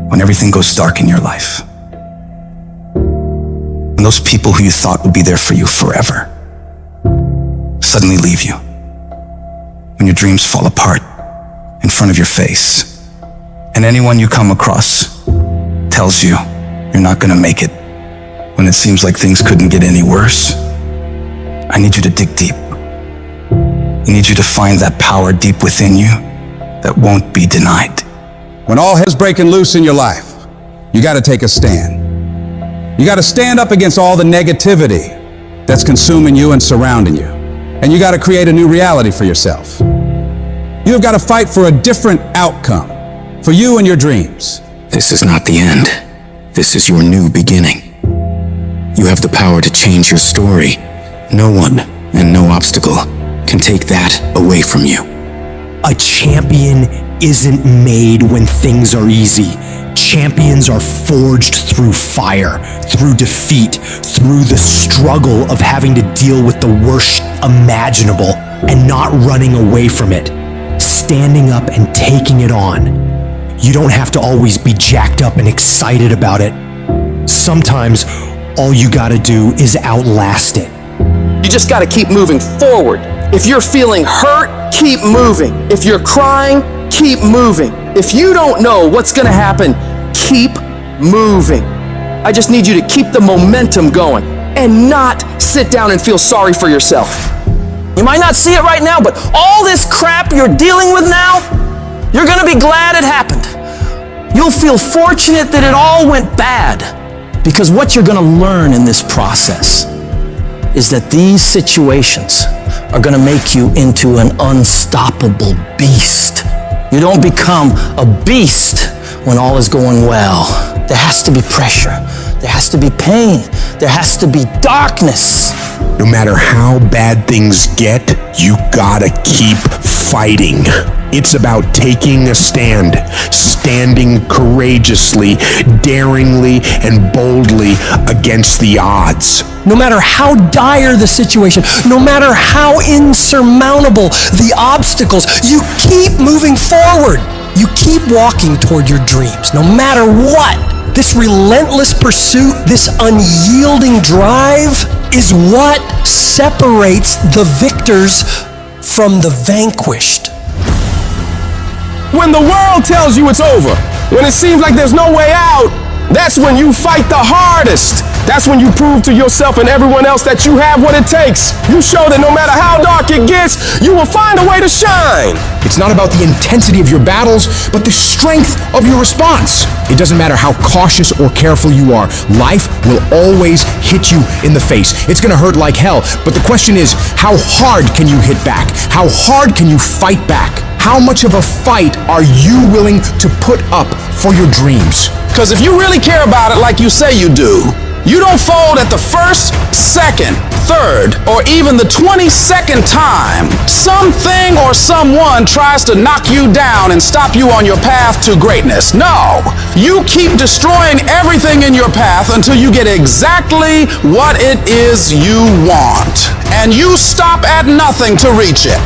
when everything goes dark in your life. When those people who you thought would be there for you forever suddenly leave you. When your dreams fall apart in front of your face. And anyone you come across tells you you're not gonna make it when it seems like things couldn't get any worse. I need you to dig deep. I need you to find that power deep within you that won't be denied. When all hell's breaking loose in your life, you gotta take a stand. You gotta stand up against all the negativity that's consuming you and surrounding you. And you gotta create a new reality for yourself. You have gotta fight for a different outcome for you and your dreams. This is not the end. This is your new beginning. You have the power to change your story. No one and no obstacle can take that away from you. A champion isn't made when things are easy. Champions are forged through fire, through defeat, through the struggle of having to deal with the worst imaginable and not running away from it, standing up and taking it on. You don't have to always be jacked up and excited about it. Sometimes all you gotta do is outlast it. You just gotta keep moving forward. If you're feeling hurt, keep moving. If you're crying, keep moving. If you don't know what's gonna happen, keep moving. I just need you to keep the momentum going and not sit down and feel sorry for yourself. You might not see it right now, but all this crap you're dealing with now, you're gonna be glad it happened. You'll feel fortunate that it all went bad, because what you're gonna learn in this process is that these situations are gonna make you into an unstoppable beast. You don't become a beast when all is going well. There has to be pressure. There has to be pain. There has to be darkness. No matter how bad things get, you gotta keep fighting. It's about taking a stand, standing courageously, daringly, and boldly against the odds. No matter how dire the situation, no matter how insurmountable the obstacles, you keep moving forward. You keep walking toward your dreams, no matter what. This relentless pursuit, this unyielding drive is what separates the victors from the vanquished. When the world tells you it's over, when it seems like there's no way out, that's when you fight the hardest. That's when you prove to yourself and everyone else that you have what it takes. You show that no matter how dark it gets, you will find a way to shine. It's not about the intensity of your battles, but the strength of your response. It doesn't matter how cautious or careful you are. Life will always hit you in the face. It's gonna hurt like hell, but the question is, how hard can you hit back? How hard can you fight back? How much of a fight are you willing to put up for your dreams? Because if you really care about it like you say you do, you don't fold at the first, second, third, or even the 22nd time something or someone tries to knock you down and stop you on your path to greatness. No, you keep destroying everything in your path until you get exactly what it is you want. And you stop at nothing to reach it.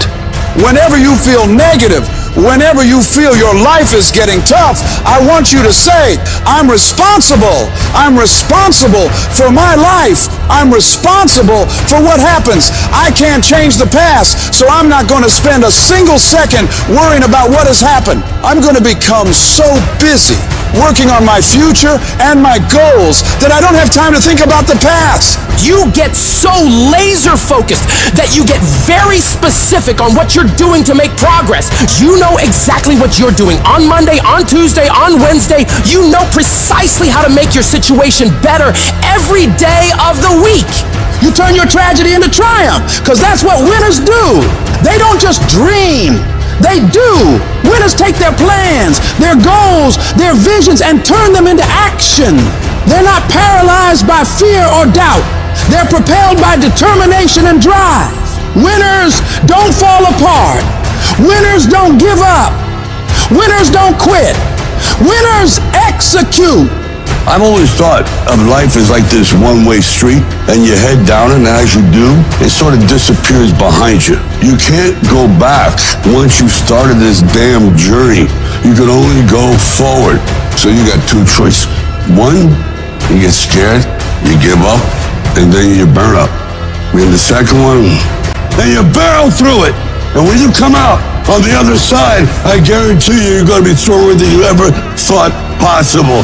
Whenever you feel negative, whenever you feel your life is getting tough, I want you to say, I'm responsible. I'm responsible for my life. I'm responsible for what happens. I can't change the past, so I'm not going to spend a single second worrying about what has happened. I'm going to become so busy working on my future and my goals that I don't have time to think about the past. You get so laser focused that you get very specific on what you're doing to make progress. You know exactly what you're doing on Monday, on Tuesday, on Wednesday. You know precisely how to make your situation better every day of the week. You turn your tragedy into triumph, because that's what winners do. They don't just dream. They do. Winners take their plans, their goals, their visions, and turn them into action. They're not paralyzed by fear or doubt. They're propelled by determination and drive. Winners don't fall apart. Winners don't give up. Winners don't quit. Winners execute. I've always thought of life as like this one-way street, and you head down it, and as you do, it sort of disappears behind you. You can't go back once you've started this damn journey. You can only go forward. So you got two choices. One, you get scared, you give up, and then you burn up. And the second one, then you barrel through it. And when you come out on the other side, I guarantee you're going to be stronger than you ever thought possible.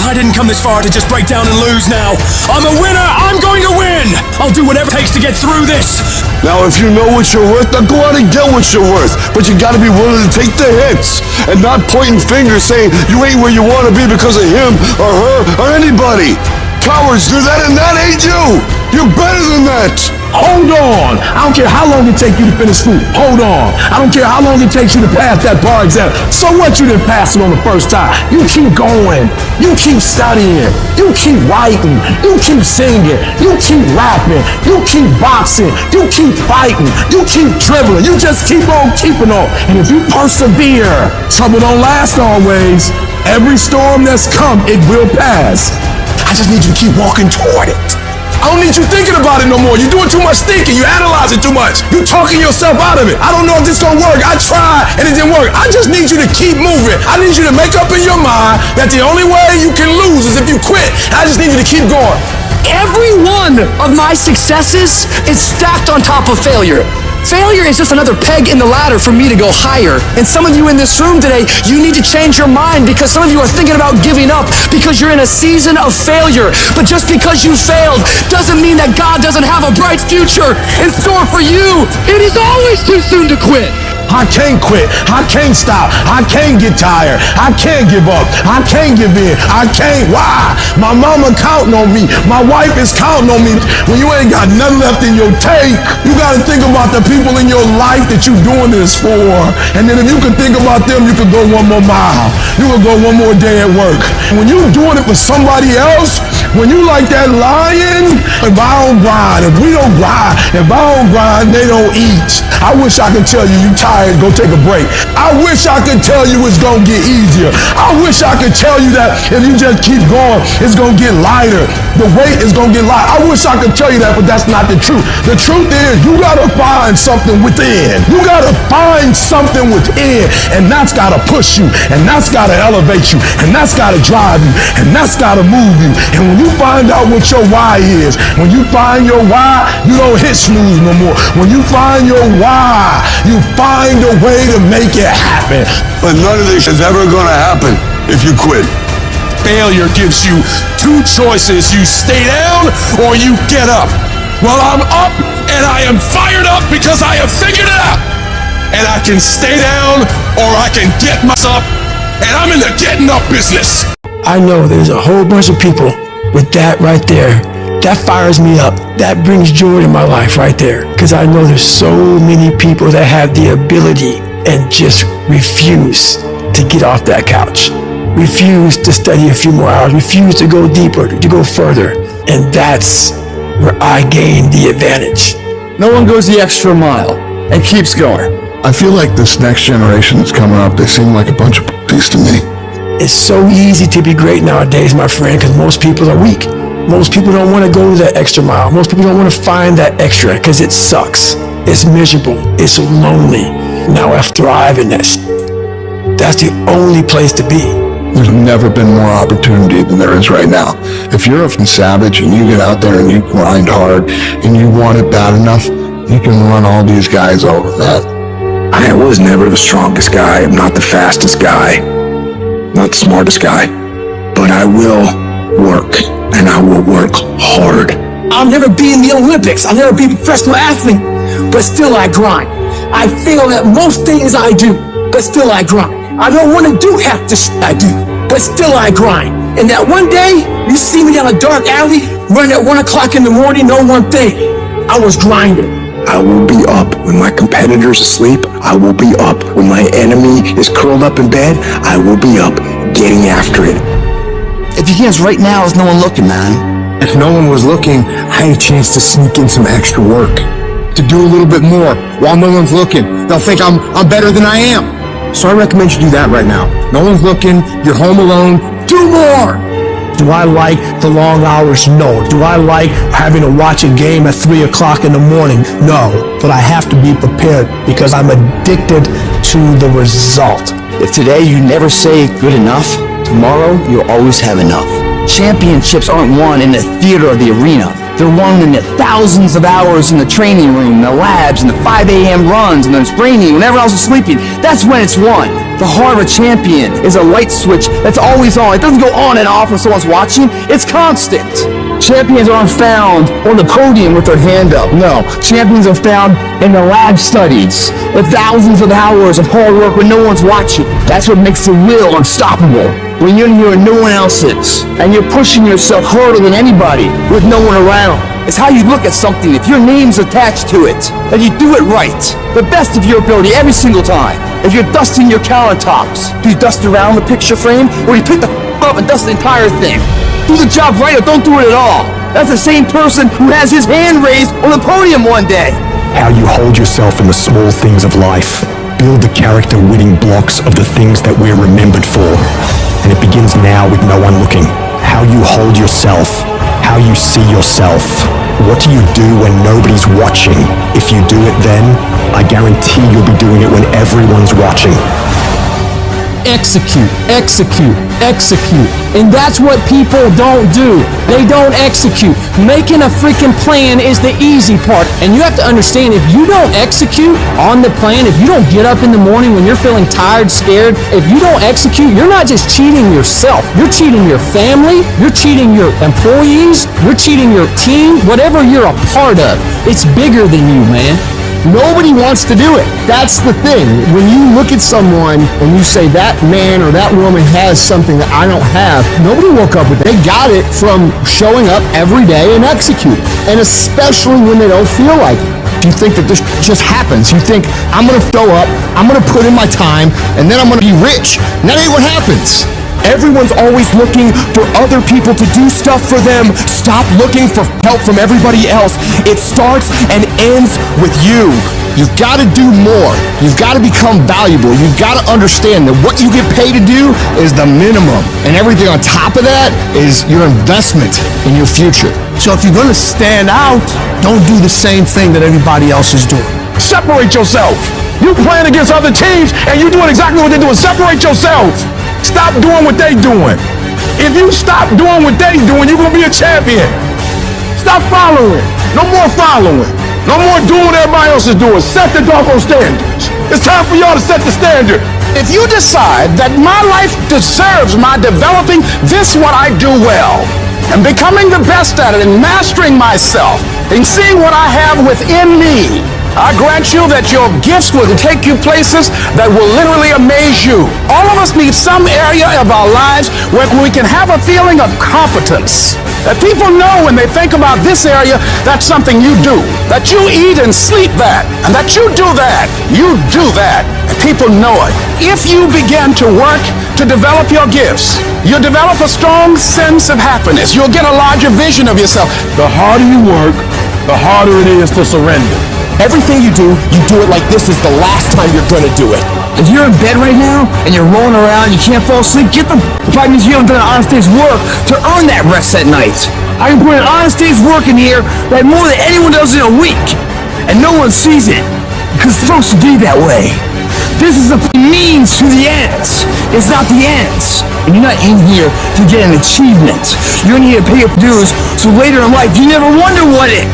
I didn't come this far to just break down and lose now. I'm a winner. I'm going to win. I'll do whatever it takes to get through this. Now, if you know what you're worth, then go out and get what you're worth. But you gotta be willing to take the hits and not pointing fingers saying you ain't where you wanna be because of him or her or anybody. Cowards do that, and that ain't you. You're better than that. Hold on. I don't care how long it takes you to finish school. Hold on. I don't care how long it takes you to pass that bar exam. So what, you didn't pass it on the first time? You keep going. You keep studying. You keep writing. You keep singing. You keep rapping. You keep boxing. You keep fighting. You keep dribbling. You just keep on keeping on. And if you persevere, trouble don't last always. Every storm that's come, it will pass. I just need you to keep walking toward it. I don't need you thinking about it no more. You're doing too much thinking. You analyzing too much. You're talking yourself out of it. I don't know if this gonna work. I tried and it didn't work. I just need you to keep moving. I need you to make up in your mind that the only way you can lose is if you quit. I just need you to keep going. Every one of my successes is stacked on top of failure. Failure is just another peg in the ladder for me to go higher. And some of you in this room today, you need to change your mind because some of you are thinking about giving up because you're in a season of failure. But just because you failed doesn't mean that God doesn't have a bright future in store for you. It is always too soon to quit. I can't quit. I can't stop. I can't get tired. I can't give up. I can't give in. I can't. Why? My mama counting on me. My wife is counting on me. When you ain't got nothing left in your tank, you got to think about the people in your life that you're doing this for. And then if you can think about them, you can go one more mile. You can go one more day at work. When you're doing it for somebody else, when you like that lion, if I don't grind, if we don't grind, if I don't grind, they don't eat. I wish I could tell you tired, go take a break. I wish I could tell you it's gonna get easier. I wish I could tell you that if you just keep going, it's gonna get lighter. The weight is gonna get lighter. I wish I could tell you that, but that's not the truth. The truth is you gotta find something within. You gotta find something within, and that's gotta push you, and that's gotta elevate you, and that's gotta drive you, and that's gotta move you. And when you find out what your why is, when you find your why, you don't hit snooze no more. When you find your why, you find a way to make it happen. But none of this is ever gonna happen if you quit. Failure gives you two choices. You stay down or you get up. Well, I'm up and I am fired up because I have figured it out. And I can stay down or I can get myself up. And I'm in the getting up business. I know there's a whole bunch of people with that right there. That fires me up. That brings joy to my life right there. Because I know there's so many people that have the ability and just refuse to get off that couch. Refuse to study a few more hours. Refuse to go deeper, to go further. And that's where I gain the advantage. No one goes the extra mile and keeps going. I feel like this next generation that's coming up, they seem like a bunch of puppies to me. It's so easy to be great nowadays, my friend, because most people are weak. Most people don't want to go that extra mile. Most people don't want to find that extra because it sucks. It's miserable. It's lonely. Now I thrive in that. That's the only place to be. There's never been more opportunity than there is right now. If you're a savage and you get out there and you grind hard and you want it bad enough, you can run all these guys over, man. I was never the strongest guy. I'm not the fastest guy. Not the smartest guy. But I will work. And I will work hard. I'll never be in the Olympics. I'll never be a professional athlete. But still I grind. I fail at most things I do. But still I grind. I don't want to do half the shit I do. But still I grind. And that one day, you see me down a dark alley, running at 1 o'clock in the morning, know one thing. I was grinding. I will be up when my competitor's asleep. I will be up when my enemy is curled up in bed. I will be up getting after it. If you can't right now, there's no one looking, man. If no one was looking, I had a chance to sneak in some extra work. To do a little bit more while no one's looking. They'll think I'm better than I am. So I recommend you do that right now. No one's looking, you're home alone, do more! Do I like the long hours? No. Do I like having to watch a game at 3 o'clock in the morning? No. But I have to be prepared because I'm addicted to the result. If today you never say good enough, tomorrow, you'll always have enough. Championships aren't won in the theater or the arena. They're won in the thousands of hours in the training room, the labs, and the 5 a.m. runs, and when it's raining, when everyone else is sleeping. That's when it's won. The heart of a champion is a light switch that's always on. It doesn't go on and off when someone's watching. It's constant. Champions aren't found on the podium with their hand up. No, champions are found in the lab studies, the thousands of hours of hard work when no one's watching. That's what makes the will unstoppable. When you're here and no one else is, and you're pushing yourself harder than anybody with no one around. It's how you look at something. If your name's attached to it, that you do it right, the best of your ability every single time. If you're dusting your countertops, do you dust around the picture frame, or do you pick the up and dust the entire thing? Do the job right or don't do it at all. That's the same person who has his hand raised on the podium one day. How you hold yourself in the small things of life. Build the character-winning blocks of the things that we're remembered for. And it begins now with no one looking. How you hold yourself. How you see yourself. What do you do when nobody's watching? If you do it then, I guarantee you'll be doing it when everyone's watching. Execute, execute, execute. And that's what people don't do. They don't execute. Making a freaking plan is the easy part. And you have to understand, if you don't execute on the plan, if you don't get up in the morning when you're feeling tired, scared, if you don't execute, you're not just cheating yourself. You're cheating your family. You're cheating your employees. You're cheating your team. Whatever you're a part of, it's bigger than you, man. Nobody wants to do it. That's the thing. When you look at someone and you say that man or that woman has something that I don't have, nobody woke up with it. They got it from showing up every day and executing. And especially when they don't feel like it. You think that this just happens. You think, I'm going to show up, I'm going to put in my time, and then I'm going to be rich. And that ain't what happens. Everyone's always looking for other people to do stuff for them. Stop looking for help from everybody else. It starts and ends with you. You've got to do more. You've got to become valuable. You've got to understand that what you get paid to do is the minimum. And everything on top of that is your investment in your future. So if you're going to stand out, don't do the same thing that everybody else is doing. Separate yourself. You playing against other teams and you doing exactly what they're doing. Separate yourself. Stop doing what they doing. If you stop doing what they doing, you're going to be a champion. Stop following. No more following. No more doing what everybody else is doing. Set the doggone standards. It's time for y'all to set the standard. If you decide that my life deserves my developing this what I do well, and becoming the best at it and mastering myself and seeing what I have within me, I grant you that your gifts will take you places that will literally amaze you. All of us need some area of our lives where we can have a feeling of competence. That people know when they think about this area, that's something you do. That you eat and sleep that. And that you do that. You do that. And people know it. If you begin to work to develop your gifts, you'll develop a strong sense of happiness. You'll get a larger vision of yourself. The harder you work, the harder it is to surrender. Everything you do it like this is the last time you're gonna do it. If you're in bed right now and you're rolling around, you can't fall asleep, get them. It probably means you haven't done an honest day's work to earn that rest at night. I can put an honest day's work in here like more than anyone does in a week. And no one sees it because it's supposed to be that way. This is the means to the ends. It's not the ends. And you're not in here to get an achievement. You're in here to pay your dues so later in life you never wonder what it.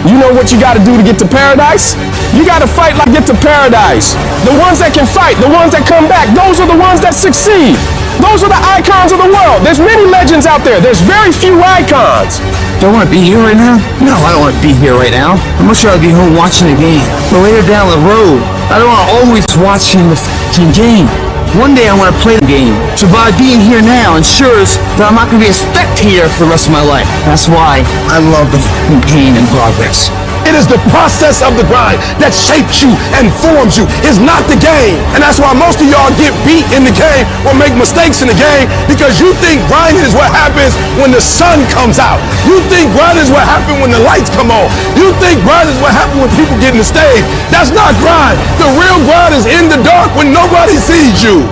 You know what you got to do to get to paradise? You got to fight like get to paradise. The ones that can fight, the ones that come back, those are the ones that succeed. Those are the icons of the world. There's many legends out there. There's very few icons. Do I want to be here right now? No, I don't want to be here right now. I'm much rather be home watching the game. But later down the road, I don't want to always watching the f***ing game. One day I want to play the game. So by being here now ensures that I'm not going to be a spectator for the rest of my life. That's why I love the f***ing pain and progress. It is the process of the grind that shapes you and forms you. It's not the game. And that's why most of y'all get beat in the game or make mistakes in the game because you think grinding is what happens when the sun comes out. You think grinding is what happens when the lights come on. You think grinding is what happens when people get in the stage. That's not grind. The real grind is in the dark when nobody sees you.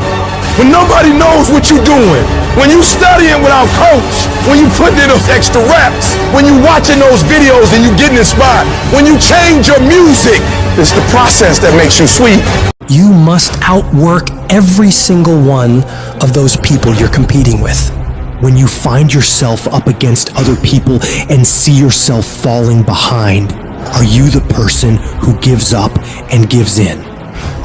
When nobody knows what you're doing. When you studying without coach. When you putting in those extra reps. When you watching those videos and you getting inspired. When you change your music It's the process that makes you sweet. You must outwork every single one of those people you're competing with. When you find yourself up against other people and see yourself falling behind, are you the person who gives up and gives in?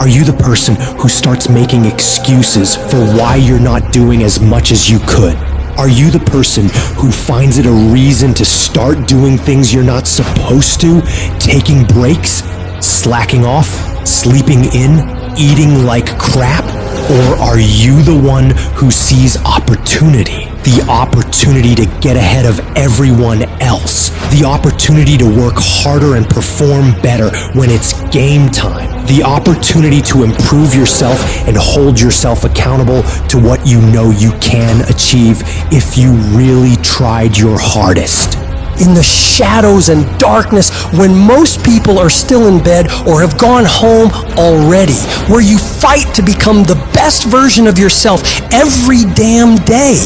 Are you the person who starts making excuses for why you're not doing as much as you could? Are you the person who finds it a reason to start doing things you're not supposed to, taking breaks, slacking off, sleeping in, eating like crap? Or are you the one who sees opportunity? The opportunity to get ahead of everyone else. The opportunity to work harder and perform better when it's game time. The opportunity to improve yourself and hold yourself accountable to what you know you can achieve if you really tried your hardest. In the shadows and darkness, when most people are still in bed or have gone home already, where you fight to become the best version of yourself every damn day.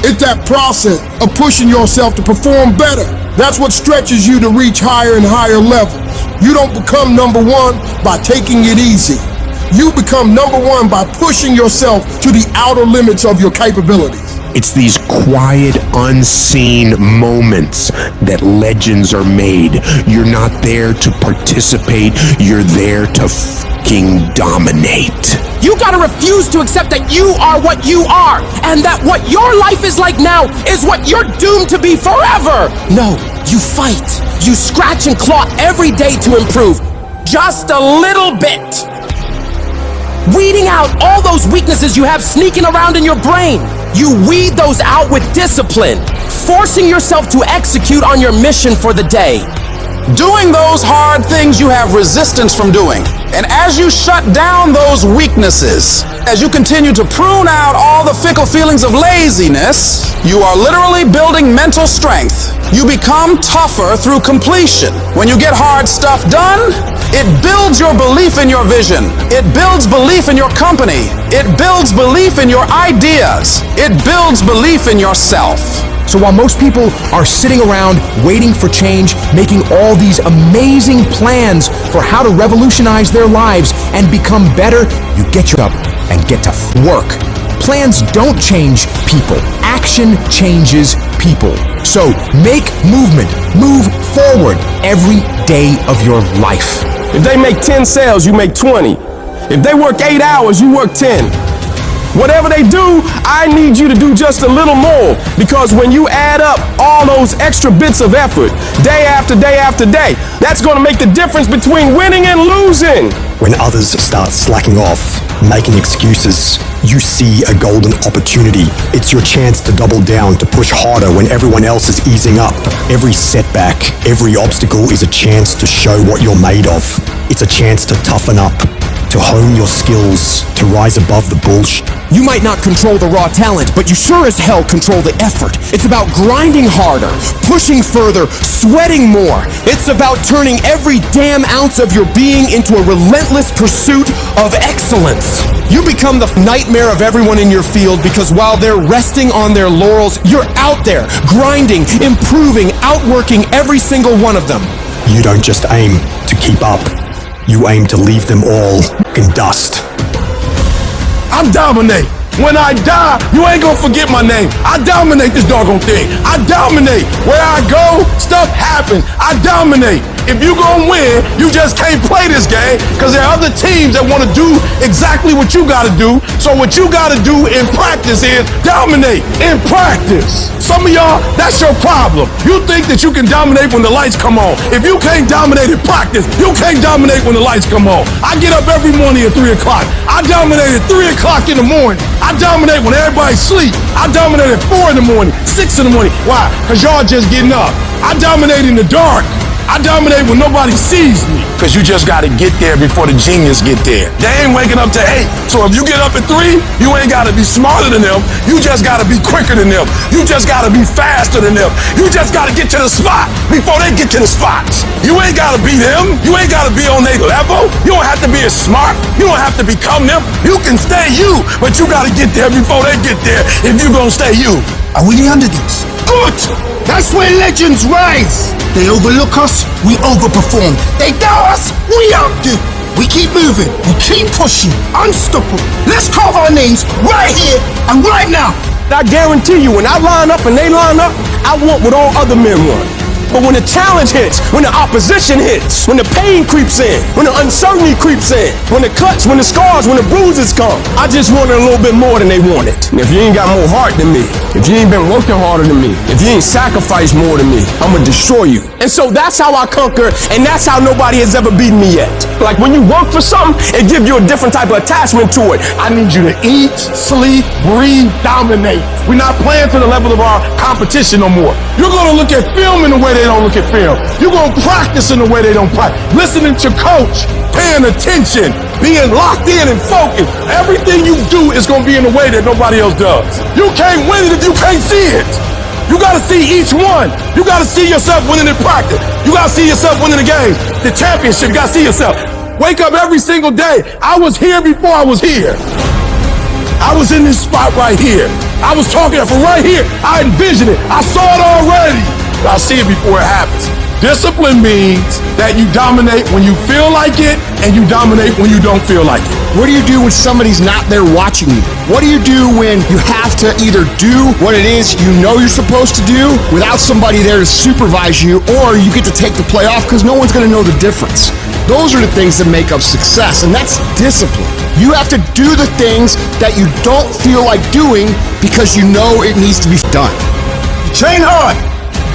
It's that process of pushing yourself to perform better. That's what stretches you to reach higher and higher levels. You don't become number one by taking it easy. You become number one by pushing yourself to the outer limits of your capabilities. It's these quiet, unseen moments that legends are made. You're not there to participate, you're there to fucking dominate. You gotta refuse to accept that you are what you are, and that what your life is like now is what you're doomed to be forever. No, you fight. You scratch and claw every day to improve, just a little bit. Weeding out all those weaknesses you have sneaking around in your brain. You weed those out with discipline, forcing yourself to execute on your mission for the day. Doing those hard things you have resistance from doing. And as you shut down those weaknesses, as you continue to prune out all the fickle feelings of laziness, you are literally building mental strength. You become tougher through completion. When you get hard stuff done, it builds your belief in your vision. It builds belief in your company. It builds belief in your ideas. It builds belief in yourself. So while most people are sitting around waiting for change, making all these amazing plans for how to revolutionize their lives and become better, you get your up and get to work. Plans don't change people. Action changes people. So make movement. Move forward every day of your life. If they make 10 sales, you make 20. If they work 8 hours, you work 10. Whatever they do, I need you to do just a little more, because when you add up all those extra bits of effort, day after day after day, that's going to make the difference between winning and losing. When others start slacking off, making excuses, you see a golden opportunity. It's your chance to double down, to push harder when everyone else is easing up. Every setback, every obstacle is a chance to show what you're made of. It's a chance to toughen up, to hone your skills, to rise above the bullshit. You might not control the raw talent, but you sure as hell control the effort. It's about grinding harder, pushing further, sweating more. It's about turning every damn ounce of your being into a relentless pursuit of excellence. You become the nightmare of everyone in your field, because while they're resting on their laurels, you're out there, grinding, improving, outworking every single one of them. You don't just aim to keep up. You aim to leave them all in dust. I dominate. When I die, you ain't gonna forget my name. I dominate this doggone thing. I dominate. Where I go, stuff happens. I dominate. If you gonna win, you just can't play this game, because there are other teams that want to do exactly what you gotta do. So what you gotta do in practice is dominate in practice. Some of y'all, that's your problem. You think that you can dominate when the lights come on. If you can't dominate in practice, you can't dominate when the lights come on. I get up every morning at 3 o'clock. I dominate at 3 o'clock in the morning. I dominate when everybody's asleep. I dominate at 4 in the morning, 6 in the morning. Why? Because y'all just getting up. I dominate in the dark. I dominate when nobody sees me. Because you just got to get there before the genius get there. They ain't waking up to 8. So if you get up at 3, you ain't got to be smarter than them. You just got to be quicker than them. You just got to be faster than them. You just got to get to the spot before they get to the spots. You ain't got to be them. You ain't got to be on their level. You don't have to be as smart. You don't have to become them. You can stay you, but you got to get there before they get there if you going to stay you. Are we the underdogs? Good! That's where legends rise! They overlook us, we overperform. They doubt us, we outdo. We keep moving, we keep pushing, unstoppable. Let's carve our names right here and right now. I guarantee you, when I line up and they line up, I want what all other men want. But when the challenge hits, when the opposition hits, when the pain creeps in, when the uncertainty creeps in, when the cuts, when the scars, when the bruises come, I just wanted a little bit more than they wanted. And if you ain't got more heart than me, if you ain't been working harder than me, if you ain't sacrificed more than me, I'ma destroy you. And so that's how I conquer, and that's how nobody has ever beaten me yet. Like when you work for something, it gives you a different type of attachment to it. I need you to eat, sleep, breathe, dominate. We're not playing to the level of our competition no more. You're gonna look at film in the way they don't look at film. You're gonna practice in the way they don't practice. Listening to coach, paying attention, being locked in and focused. Everything you do is gonna be in a way that nobody else does. You can't win it if you can't see it. You gotta see each one. You gotta see yourself winning in practice. You gotta see yourself winning the game. The championship, you gotta see yourself. Wake up every single day. I was here before I was here. I was in this spot right here. I was talking from right here. I envisioned it. I saw it already. But I see it before it happens. Discipline means that you dominate when you feel like it and you dominate when you don't feel like it. What do you do when somebody's not there watching you? What do you do when you have to either do what it is you know you're supposed to do without somebody there to supervise you, or you get to take the play off because no one's going to know the difference? Those are the things that make up success, and that's discipline. You have to do the things that you don't feel like doing because you know it needs to be done. You train hard,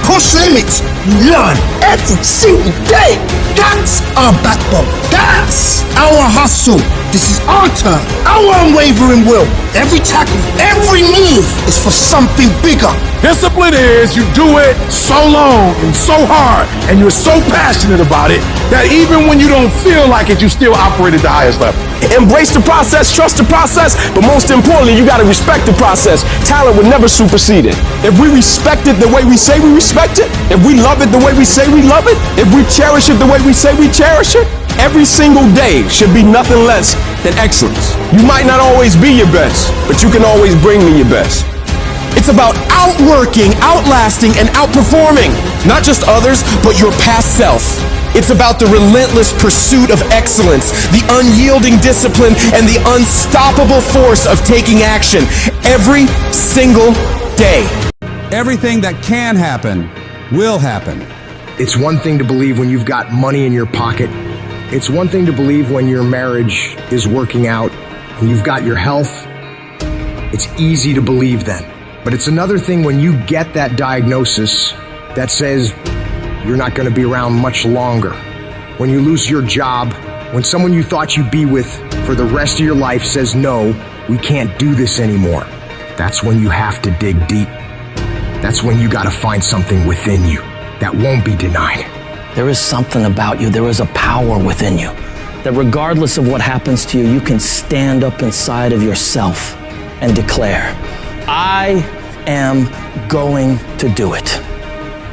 push limits, you learn every single day. That's our backbone. That's our hustle. This is our turn, our unwavering will. Every tackle, every move is for something bigger. Discipline is you do it so long and so hard and you're so passionate about it that even when you don't feel like it, you still operate at the highest level. Embrace the process, trust the process, but most importantly, you gotta respect the process. Talent will never supersede it. If we respect it the way we say we respect it, if we love it the way we say we love it, if we cherish it the way we say we cherish it, every single day should be nothing less than excellence. You might not always be your best, but you can always bring me your best. It's about outworking, outlasting, and outperforming not just others, but your past self. It's about the relentless pursuit of excellence, the unyielding discipline, and the unstoppable force of taking action every single day. Everything that can happen will happen. It's one thing to believe when you've got money in your pocket. It's one thing to believe when your marriage is working out and you've got your health. It's easy to believe then. But it's another thing when you get that diagnosis that says you're not going to be around much longer. When you lose your job, when someone you thought you'd be with for the rest of your life says, no, we can't do this anymore. That's when you have to dig deep. That's when you got to find something within you that won't be denied. There is something about you, there is a power within you, that regardless of what happens to you, you can stand up inside of yourself and declare, I am going to do it.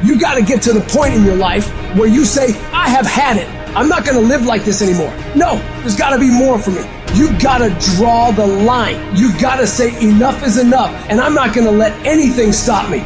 You got to get to the point in your life where you say, I have had it. I'm not going to live like this anymore. No, there's got to be more for me. You got to draw the line. You got to say enough is enough, and I'm not going to let anything stop me.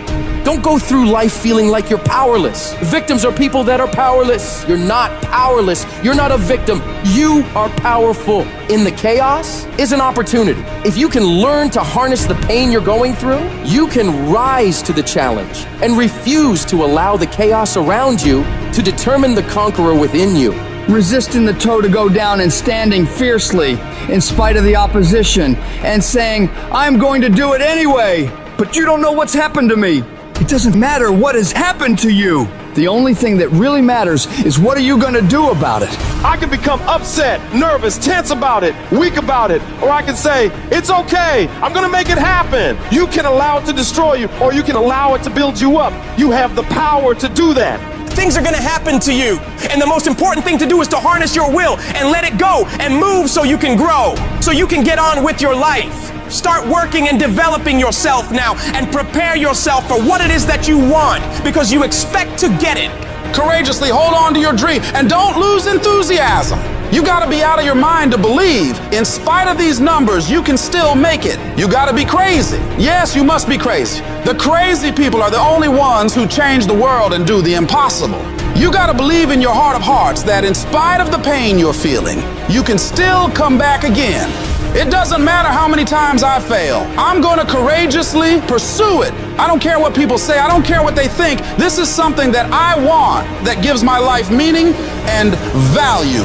Don't go through life feeling like you're powerless. Victims are people that are powerless. You're not powerless. You're not a victim. You are powerful. In the chaos is an opportunity. If you can learn to harness the pain you're going through, you can rise to the challenge and refuse to allow the chaos around you to determine the conqueror within you. Resisting the toe to go down and standing fiercely in spite of the opposition and saying, I'm going to do it anyway, but you don't know what's happened to me. It doesn't matter what has happened to you. The only thing that really matters is what are you going to do about it? I can become upset, nervous, tense about it, weak about it, or I can say, it's okay, I'm gonna make it happen. You can allow it to destroy you, or you can allow it to build you up. You have the power to do that. Things are going to happen to you, and the most important thing to do is to harness your will and let it go and move so you can grow, so you can get on with your life. Start working and developing yourself now and prepare yourself for what it is that you want, because you expect to get it. Courageously hold on to your dream and don't lose enthusiasm. You gotta be out of your mind to believe, in spite of these numbers, you can still make it. You gotta be crazy. Yes, you must be crazy. The crazy people are the only ones who change the world and do the impossible. You gotta believe in your heart of hearts that in spite of the pain you're feeling, you can still come back again. It doesn't matter how many times I fail. I'm gonna courageously pursue it. I don't care what people say. I don't care what they think. This is something that I want that gives my life meaning and value.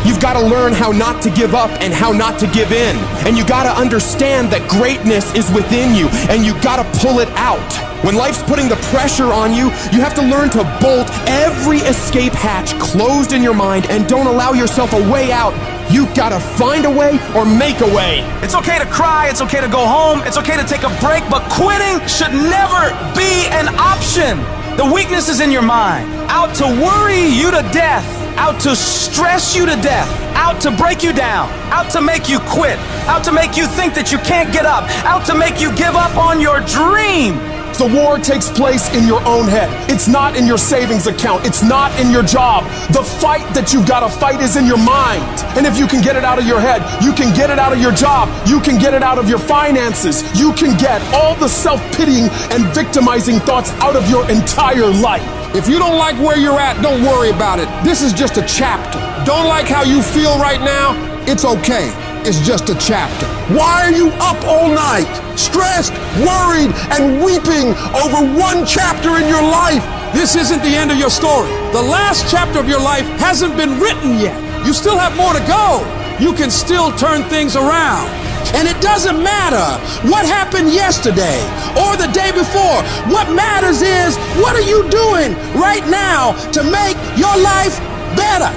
You've got to learn how not to give up and how not to give in. And you got to understand that greatness is within you and you got to pull it out. When life's putting the pressure on you, you have to learn to bolt every escape hatch closed in your mind and don't allow yourself a way out. You got to find a way or make a way. It's okay to cry, it's okay to go home, it's okay to take a break, but quitting should never be an option. The weakness is in your mind, out to worry you to death, out to stress you to death, out to break you down, out to make you quit, out to make you think that you can't get up, out to make you give up on your dream. The war takes place in your own head. It's not in your savings account. It's not in your job. The fight that you've got to fight is in your mind. And if you can get it out of your head, you can get it out of your job. You can get it out of your finances. You can get all the self-pitying and victimizing thoughts out of your entire life. If you don't like where you're at, don't worry about it. This is just a chapter. Don't like how you feel right now? It's okay. It's just a chapter. Why are you up all night, stressed, worried, and weeping over one chapter in your life? This isn't the end of your story. The last chapter of your life hasn't been written yet. You still have more to go. You can still turn things around. And it doesn't matter what happened yesterday or the day before. What matters is, what are you doing right now to make your life better?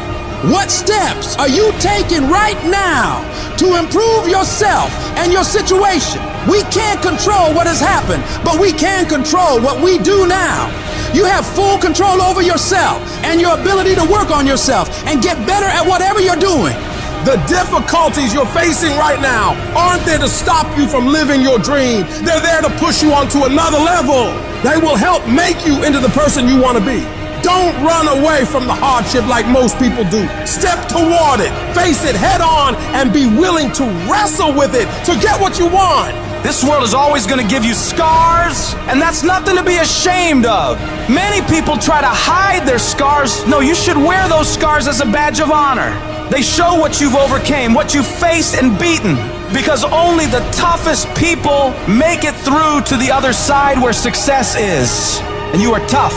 What steps are you taking right now to improve yourself and your situation? We can't control what has happened, but we can control what we do now. You have full control over yourself and your ability to work on yourself and get better at whatever you're doing. The difficulties you're facing right now aren't there to stop you from living your dream. They're there to push you onto another level. They will help make you into the person you want to be. Don't run away from the hardship like most people do. Step toward it, face it head on, and be willing to wrestle with it to get what you want. This world is always going to give you scars, and that's nothing to be ashamed of. Many people try to hide their scars. No, you should wear those scars as a badge of honor. They show what you've overcame, what you've faced and beaten. Because only the toughest people make it through to the other side where success is. And you are tough.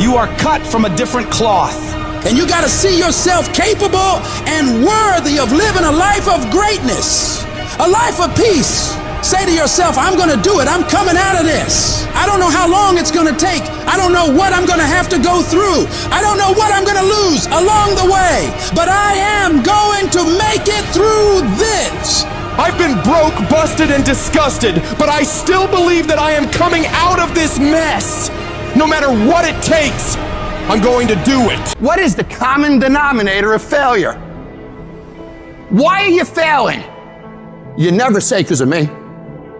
You are cut from a different cloth. And you gotta see yourself capable and worthy of living a life of greatness, a life of peace. Say to yourself, I'm gonna do it. I'm coming out of this. I don't know how long it's gonna take. I don't know what I'm gonna have to go through. I don't know what I'm gonna lose along the way. But I am going to make it through this. I've been broke, busted, and disgusted, but I still believe that I am coming out of this mess. No matter what it takes, I'm going to do it. What is the common denominator of failure? Why are you failing? You never say because of me.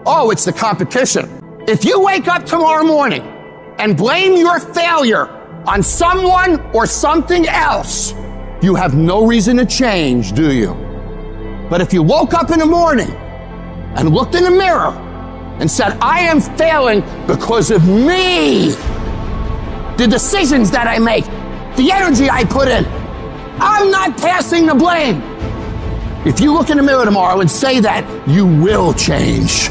Oh, it's the competition. If you wake up tomorrow morning and blame your failure on someone or something else, you have no reason to change, do you? But if you woke up in the morning and looked in the mirror and said, I am failing because of me, the decisions that I make, the energy I put in, I'm not passing the blame. If you look in the mirror tomorrow and say that, you will change.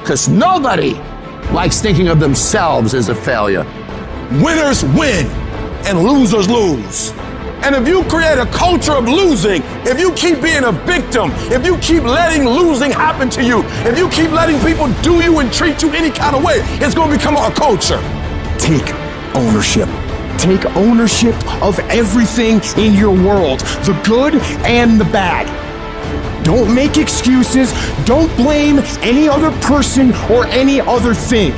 Because nobody likes thinking of themselves as a failure. Winners win and losers lose. And if you create a culture of losing, if you keep being a victim, if you keep letting losing happen to you, if you keep letting people do you and treat you any kind of way, it's going to become a culture. Take ownership. Take ownership of everything in your world, the good and the bad. Don't make excuses. Don't blame any other person or any other thing.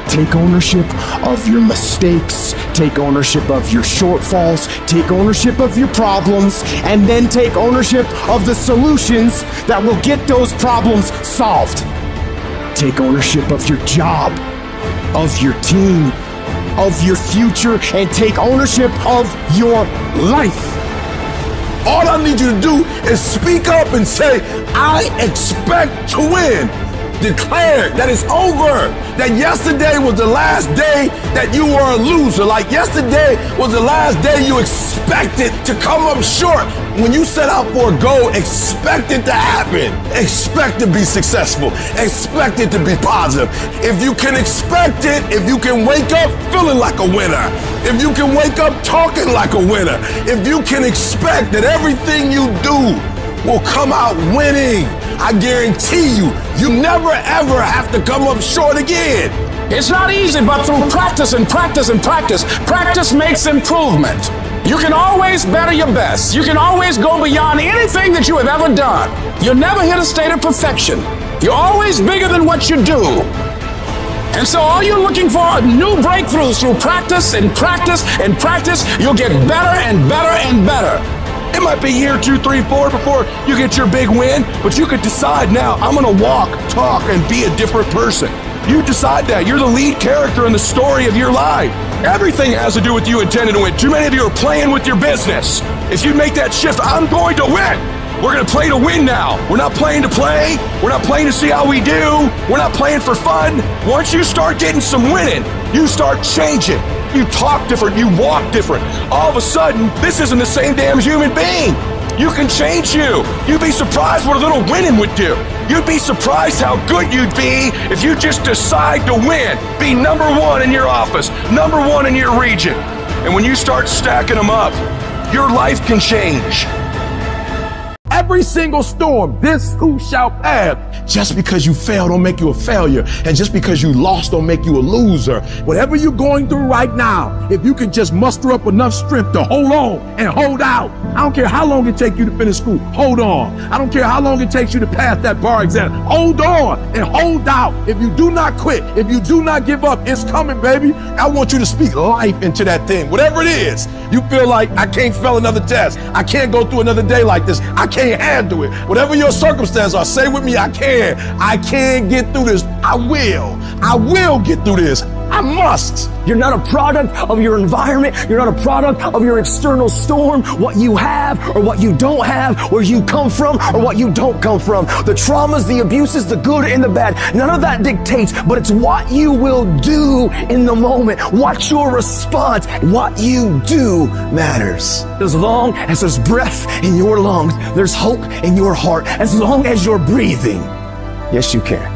Take ownership of your mistakes. Take ownership of your shortfalls. Take ownership of your problems. And then take ownership of the solutions that will get those problems solved. Take ownership of your job, of your team, of your future, and take ownership of your life. All I need you to do is speak up and say, I expect to win. Declare that it's over. That yesterday was the last day that you were a loser. Like yesterday was the last day you expected to come up short. When you set out for a goal, expect it to happen. Expect to be successful. Expect it to be positive. If you can expect it, if you can wake up feeling like a winner, if you can wake up talking like a winner, if you can expect that everything you do will come out winning, I guarantee you, you never ever have to come up short again. It's not easy, but through practice and practice and practice, practice makes improvement. You can always better your best. You can always go beyond anything that you have ever done. You'll never hit a state of perfection. You're always bigger than what you do. And so all you're looking for are new breakthroughs through practice and practice and practice. You'll get better and better and better. It might be year 2, 3, 4 before you get your big win, but you could decide now, I'm gonna walk, talk, and be a different person. You decide that. You're the lead character in the story of your life. Everything has to do with you intending to win. Too many of you are playing with your business. If you make that shift, I'm going to win. We're gonna play to win now. We're not playing to play. We're not playing to see how we do. We're not playing for fun. Once you start getting some winning, you start changing. You talk different, you walk different. All of a sudden, this isn't the same damn human being. You can change you. You'd be surprised what a little winning would do. You'd be surprised how good you'd be if you just decide to win. Be number 1 in your office, number 1 in your region. And when you start stacking them up, your life can change. Every single storm, this too shall pass. Just because you fail don't make you a failure. And just because you lost don't make you a loser. Whatever you're going through right now, if you can just muster up enough strength to hold on and hold out. I don't care how long it takes you to finish school. Hold on. I don't care how long it takes you to pass that bar exam. Hold on and hold out. If you do not quit, if you do not give up, it's coming, baby. I want you to speak life into that thing. Whatever it is, you feel like I can't fail another test. I can't go through another day like this. I can't handle it. Whatever your circumstance are, say with me, I can get through this. I will get through this. I must. You're not a product of your environment. You're not a product of your external storm, what you have or what you don't have, where you come from or what you don't come from. The traumas, the abuses, the good and the bad. None of that dictates, but it's what you will do in the moment. What's your response? What you do matters. As long as there's breath in your lungs, there's hope in your heart. As long as you're breathing, yes, you can.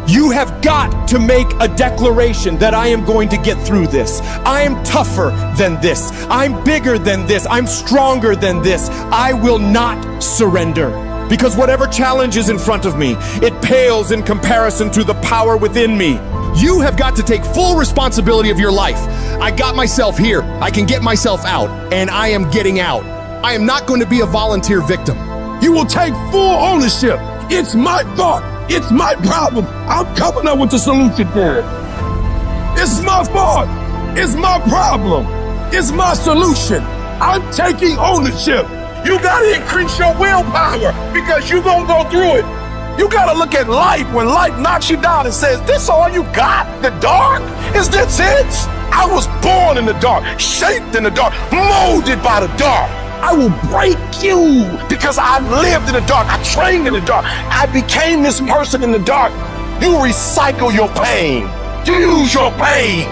You have got to make a declaration that I am going to get through this. I am tougher than this. I'm bigger than this. I'm stronger than this. I will not surrender. Because whatever challenge is in front of me, it pales in comparison to the power within me. You have got to take full responsibility of your life. I got myself here. I can get myself out, and I am getting out. I am not going to be a volunteer victim. You will take full ownership. It's my thought. It's my problem. I'm coming up with a solution for it. It's my fault. It's my problem. It's my solution. I'm taking ownership. You gotta increase your willpower because you're gonna go through it. You gotta look at life when life knocks you down and says, this all you got? The dark? Is this it? I was born in the dark, shaped in the dark, molded by the dark. I will break you because I lived in the dark. I trained in the dark. I became this person in the dark. You recycle your pain. You use your pain.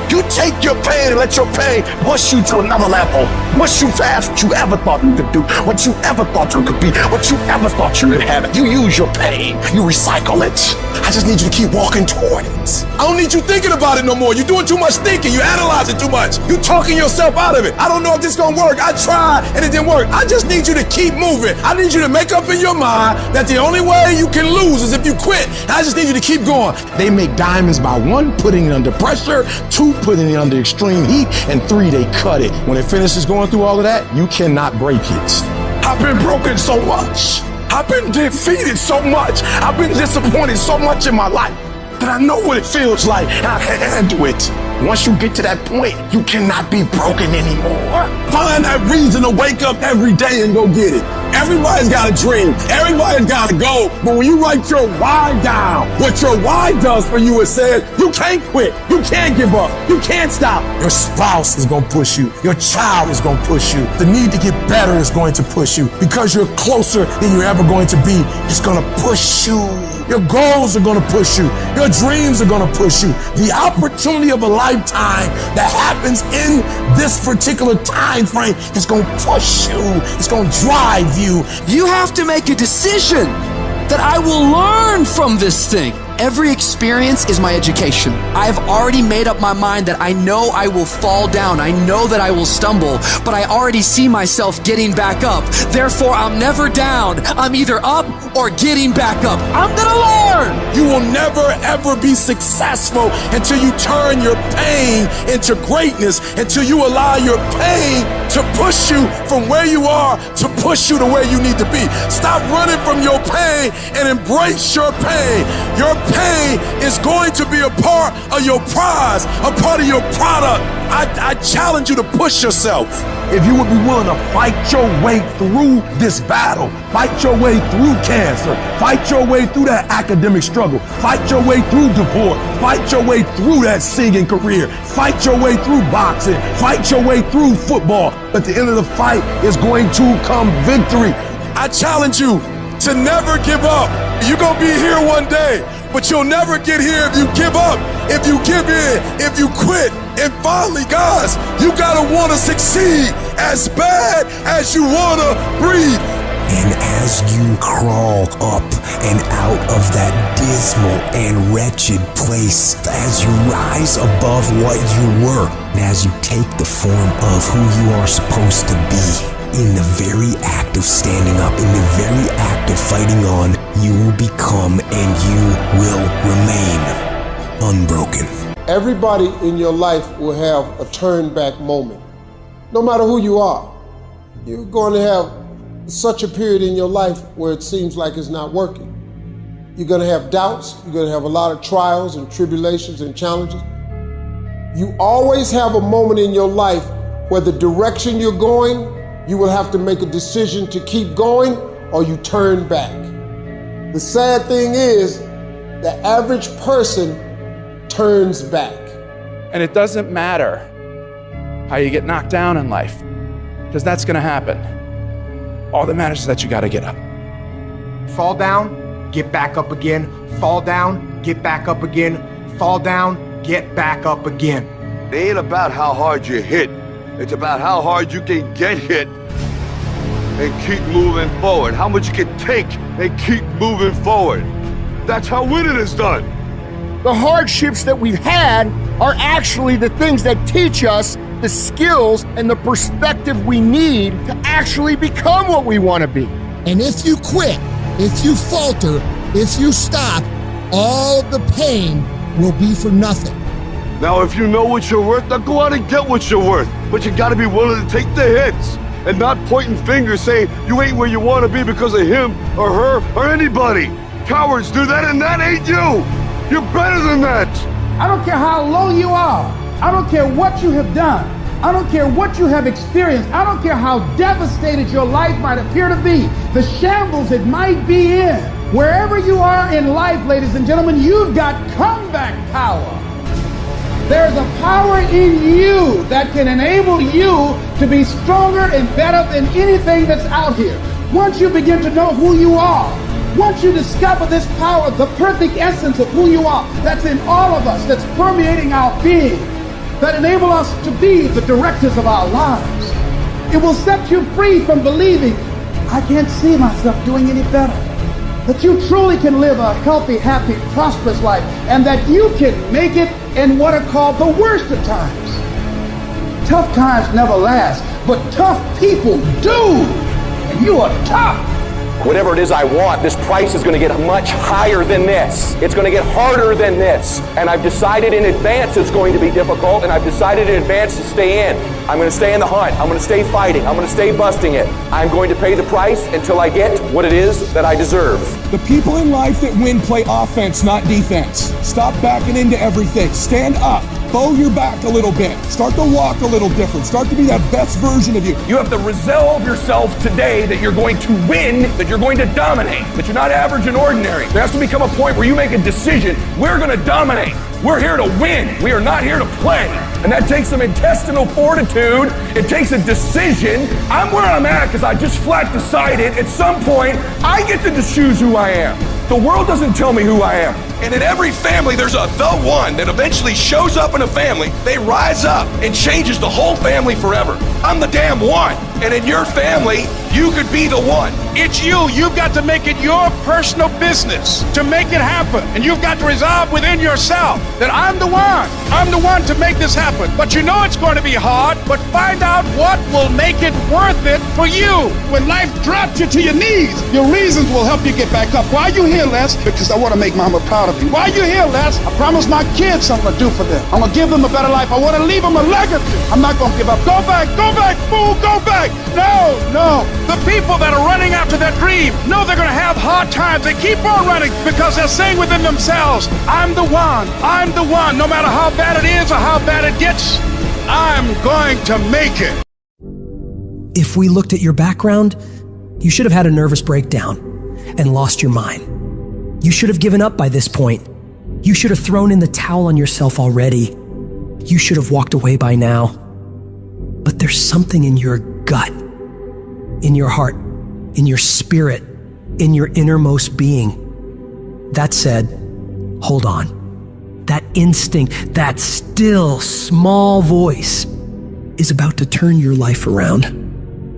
You take your pain and let your pain push you to another level. Push you past what you ever thought you could do, what you ever thought you could be, what you ever thought you could have. You use your pain. You recycle it. I just need you to keep walking toward it. I don't need you thinking about it no more. You're doing too much thinking. You analyze it too much. You talking yourself out of it. I don't know if this is gonna work. I tried and it didn't work. I just need you to keep moving. I need you to make up in your mind that the only way you can lose is if you quit. I just need you to keep going. They make diamonds by 1, putting it under pressure, 2, putting it under extreme heat, and 3, they cut it. When it finishes going through all of that, you cannot break it. I've been broken so much. I've been defeated so much. I've been disappointed so much in my life that I know what it feels like and I can handle it. Once you get to that point, you cannot be broken anymore. Find that reason to wake up every day and go get it. Everybody's got a dream. Everybody's got a goal. But when you write your why down, what your why does for you is says, you can't quit. You can't give up. You can't stop. Your spouse is going to push you. Your child is going to push you. The need to get better is going to push you. Because you're closer than you're ever going to be, it's going to push you. Your goals are going to push you. Your dreams are going to push you. The opportunity of a lifetime that happens in this particular time frame is going to push you. It's going to drive you. You have to make a decision that I will learn from this thing. Every experience is my education. I have already made up my mind that I know I will fall down. I know that I will stumble, but I already see myself getting back up. Therefore, I'm never down. I'm either up or getting back up. I'm gonna learn. You will never ever be successful until you turn your pain into greatness, until you allow your pain to push you from where you are to push you to where you need to be. Stop running from your pain and embrace your pain. Your pain is going to be a part of your prize, a part of your product. I challenge you to push yourself. If you would be willing to fight your way through this battle, fight your way through cancer, fight your way through that academic struggle, fight your way through divorce, fight your way through that singing career, fight your way through boxing, fight your way through football. At the end of the fight is going to come victory. I challenge you to never give up. You're going to be here one day, but you'll never get here if you give up, if you give in, if you quit. And finally, guys, you got to want to succeed as bad as you want to breathe. And as you crawl up and out of that dismal and wretched place, as you rise above what you were, and as you take the form of who you are supposed to be, in the very act of standing up, in the very act of fighting on, you will become and you will remain unbroken. Everybody in your life will have a turn back moment. No matter who you are, you're going to have such a period in your life where it seems like it's not working. You're going to have doubts. You're going to have a lot of trials and tribulations and challenges. You always have a moment in your life where the direction you're going, you will have to make a decision to keep going or you turn back. The sad thing is, the average person turns back. And it doesn't matter how you get knocked down in life, because that's going to happen. All that matters is that you got to get up. Fall down, get back up again. Fall down, get back up again. Fall down, get back up again. It ain't about how hard you hit. It's about how hard you can get hit and keep moving forward. How much you can take and keep moving forward. That's how winning is done. The hardships that we've had are actually the things that teach us the skills and the perspective we need to actually become what we want to be. And if you quit, if you falter, if you stop, all the pain will be for nothing. Now, if you know what you're worth, now go out and get what you're worth. But you gotta be willing to take the hits and not pointing fingers saying you ain't where you want to be because of him or her or anybody. Cowards do that, and that ain't you. You're better than that. I don't care how low you are. I don't care what you have done. I don't care what you have experienced. I don't care how devastated your life might appear to be, the shambles it might be in. Wherever you are in life, ladies and gentlemen, you've got comeback power. There's a power in you that can enable you to be stronger and better than anything that's out here. Once you begin to know who you are, once you discover this power, the perfect essence of who you are, that's in all of us, that's permeating our being, that enable us to be the directors of our lives. It will set you free from believing, I can't see myself doing any better. That you truly can live a healthy, happy, prosperous life, and that you can make it in what are called the worst of times. Tough times never last, but tough people do. And you are tough. Whatever it is I want, this price is going to get much higher than this. It's going to get harder than this. And I've decided in advance it's going to be difficult, and I've decided in advance to stay in. I'm going to stay in the hunt. I'm going to stay fighting. I'm going to stay busting it. I'm going to pay the price until I get what it is that I deserve. The people in life that win play offense, not defense. Stop backing into everything. Stand up. bow your back a little bit. Start to walk a little different. Start to be that best version of you. You have to resolve yourself today that you're going to win, that you're going to dominate, that you're not average and ordinary. There has to become a point where you make a decision. We're going to dominate. We're here to win. We are not here to play. And that takes some intestinal fortitude. It takes a decision. I'm where I'm at because I just flat decided at some point I get to choose who I am. The world doesn't tell me who I am. And in every family, there's the one that eventually shows up in a family. They rise up and changes the whole family forever. I'm the damn one. And in your family, you could be the one. It's you. You've got to make it your personal business to make it happen. And you've got to resolve within yourself that I'm the one. I'm the one to make this happen. But you know it's going to be hard, but find out what will make it worth it for you. When life drops you to your knees, your reasons will help you get back up. Why are you here, Les? Because I want to make Mama proud of me. Why are you here, Les? I promised my kids something to do for them. I'm going to give them a better life. I want to leave them a legacy. I'm not going to give up. Go back, fool, go back. No. The people that are running after that dream know they're going to have hard times. They keep on running because they're saying within themselves, I'm the one. I'm the one. No matter how bad it is or how bad it gets, I'm going to make it. If we looked at your background, you should have had a nervous breakdown and lost your mind. You should have given up by this point. You should have thrown in the towel on yourself already. You should have walked away by now. But there's something in your gut, in your heart, in your spirit, in your innermost being that said, hold on. That instinct, that still small voice is about to turn your life around.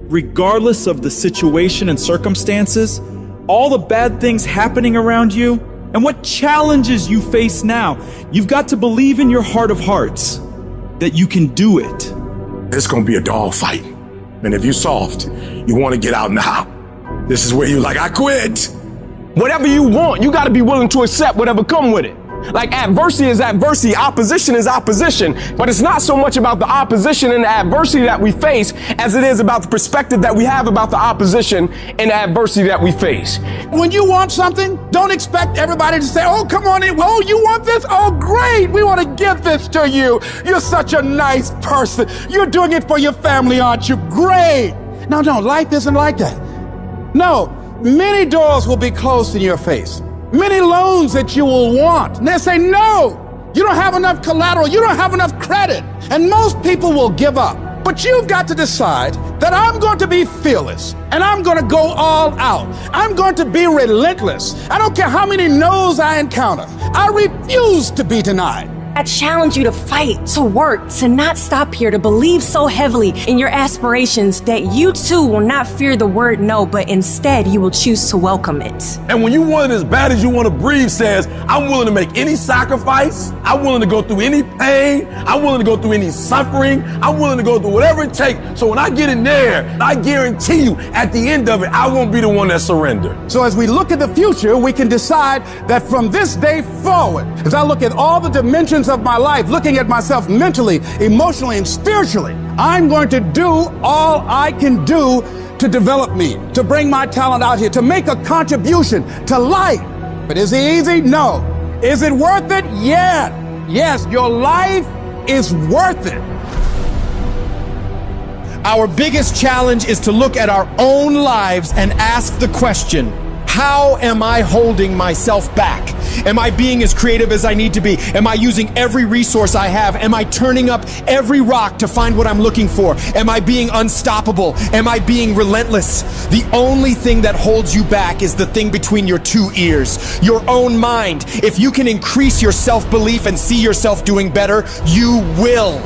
Regardless of the situation and circumstances, all the bad things happening around you, and what challenges you face now, you've got to believe in your heart of hearts that you can do it. It's gonna be a dog fight. And if you're soft, you wanna get out now. This is where you're like, I quit. Whatever you want, you gotta be willing to accept whatever come with it. Like adversity is adversity, opposition is opposition, but it's not so much about the opposition and the adversity that we face as it is about the perspective that we have about the opposition and the adversity that we face. When you want something, don't expect everybody to say, oh, come on in. Oh, you want this? Oh, great. We want to give this to you. You're such a nice person. You're doing it for your family, aren't you? Great. No, life isn't like that. No, many doors will be closed in your face. Many loans that you will want. And they say, no, you don't have enough collateral. You don't have enough credit. And most people will give up. But you've got to decide that I'm going to be fearless and I'm going to go all out. I'm going to be relentless. I don't care how many no's I encounter. I refuse to be denied. I challenge you to fight, to work, to not stop here, to believe so heavily in your aspirations that you too will not fear the word no, but instead you will choose to welcome it. And when you want it as bad as you want to breathe says, I'm willing to make any sacrifice. I'm willing to go through any pain. I'm willing to go through any suffering. I'm willing to go through whatever it takes. So when I get in there, I guarantee you at the end of it, I won't be the one that surrendered. So as we look at the future, we can decide that from this day forward, as I look at all the dimensions of my life, looking at myself mentally, emotionally, and spiritually, I'm going to do all I can do to develop me, to bring my talent out here, to make a contribution to life. But is it easy? No. Is it worth it? Yeah. Yes, your life is worth it. Our biggest challenge is to look at our own lives and ask the question, how am I holding myself back? Am I being as creative as I need to be? Am I using every resource I have? Am I turning up every rock to find what I'm looking for? Am I being unstoppable? Am I being relentless? The only thing that holds you back is the thing between your two ears, your own mind. If you can increase your self-belief and see yourself doing better, you will.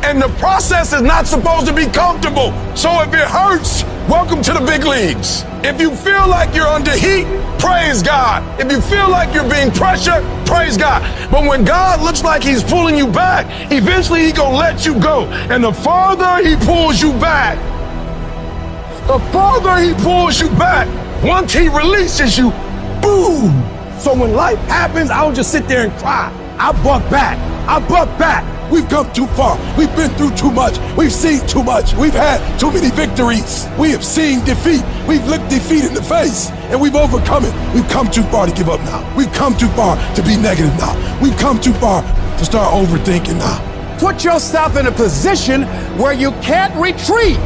And the process is not supposed to be comfortable. So if it hurts, welcome to the big leagues. If you feel like you're under heat, praise God. If you feel like you're being pressured, praise God. But when God looks like he's pulling you back, eventually he's gonna let you go. And the farther he pulls you back, once he releases you, boom. So when life happens, I don't just sit there and cry. I buck back. We've come too far. We've been through too much. We've seen too much. We've had too many victories. We have seen defeat. We've looked defeat in the face and we've overcome it. We've come too far to give up now. We've come too far to be negative now. We've come too far to start overthinking now. put yourself in a position where you can't retreat,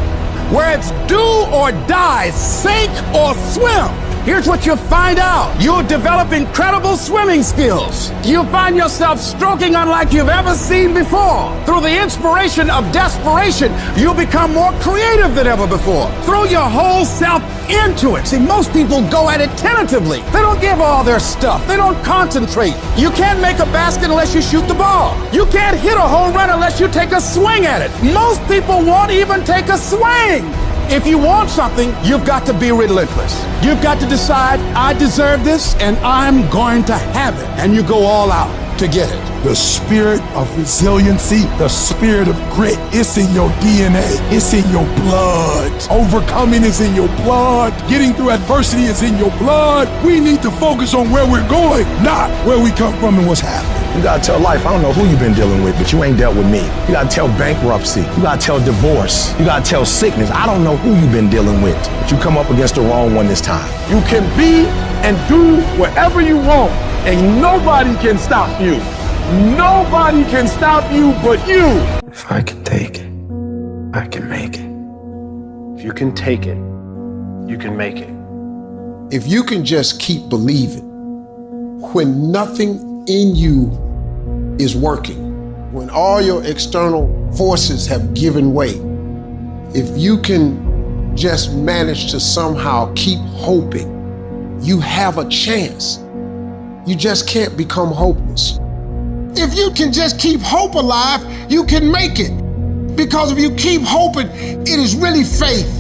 where it's do or die, sink or swim. Here's what you'll find out. You'll develop incredible swimming skills. You'll find yourself stroking unlike you've ever seen before. Through the inspiration of desperation, you'll become more creative than ever before. Throw your whole self into it. See, most people go at it tentatively. They don't give all their stuff. They don't concentrate. You can't make a basket unless you shoot the ball. You can't hit a home run unless you take a swing at it. Most people won't even take a swing. If you want something, you've got to be relentless. You've got to decide, I deserve this and I'm going to have it. And you go all out to get it. The spirit of resiliency, the spirit of grit, it's in your DNA. It's in your blood. Overcoming is in your blood. Getting through adversity is in your blood. We need to focus on where we're going, not where we come from and what's happening. You gotta tell life, I don't know who you've been dealing with, but you ain't dealt with me. You gotta tell bankruptcy. You gotta tell divorce. You gotta tell sickness. I don't know who you've been dealing with, but you come up against the wrong one this time. You can be and do whatever you want, and nobody can stop you. Nobody can stop you but you. If I can take it, I can make it. If you can take it, you can make it. If you can just keep believing when nothing in you is working, when all your external forces have given way, if you can just manage to somehow keep hoping, you have a chance. You just can't become hopeless. If you can just keep hope alive, you can make it. Because if you keep hoping, it is really faith.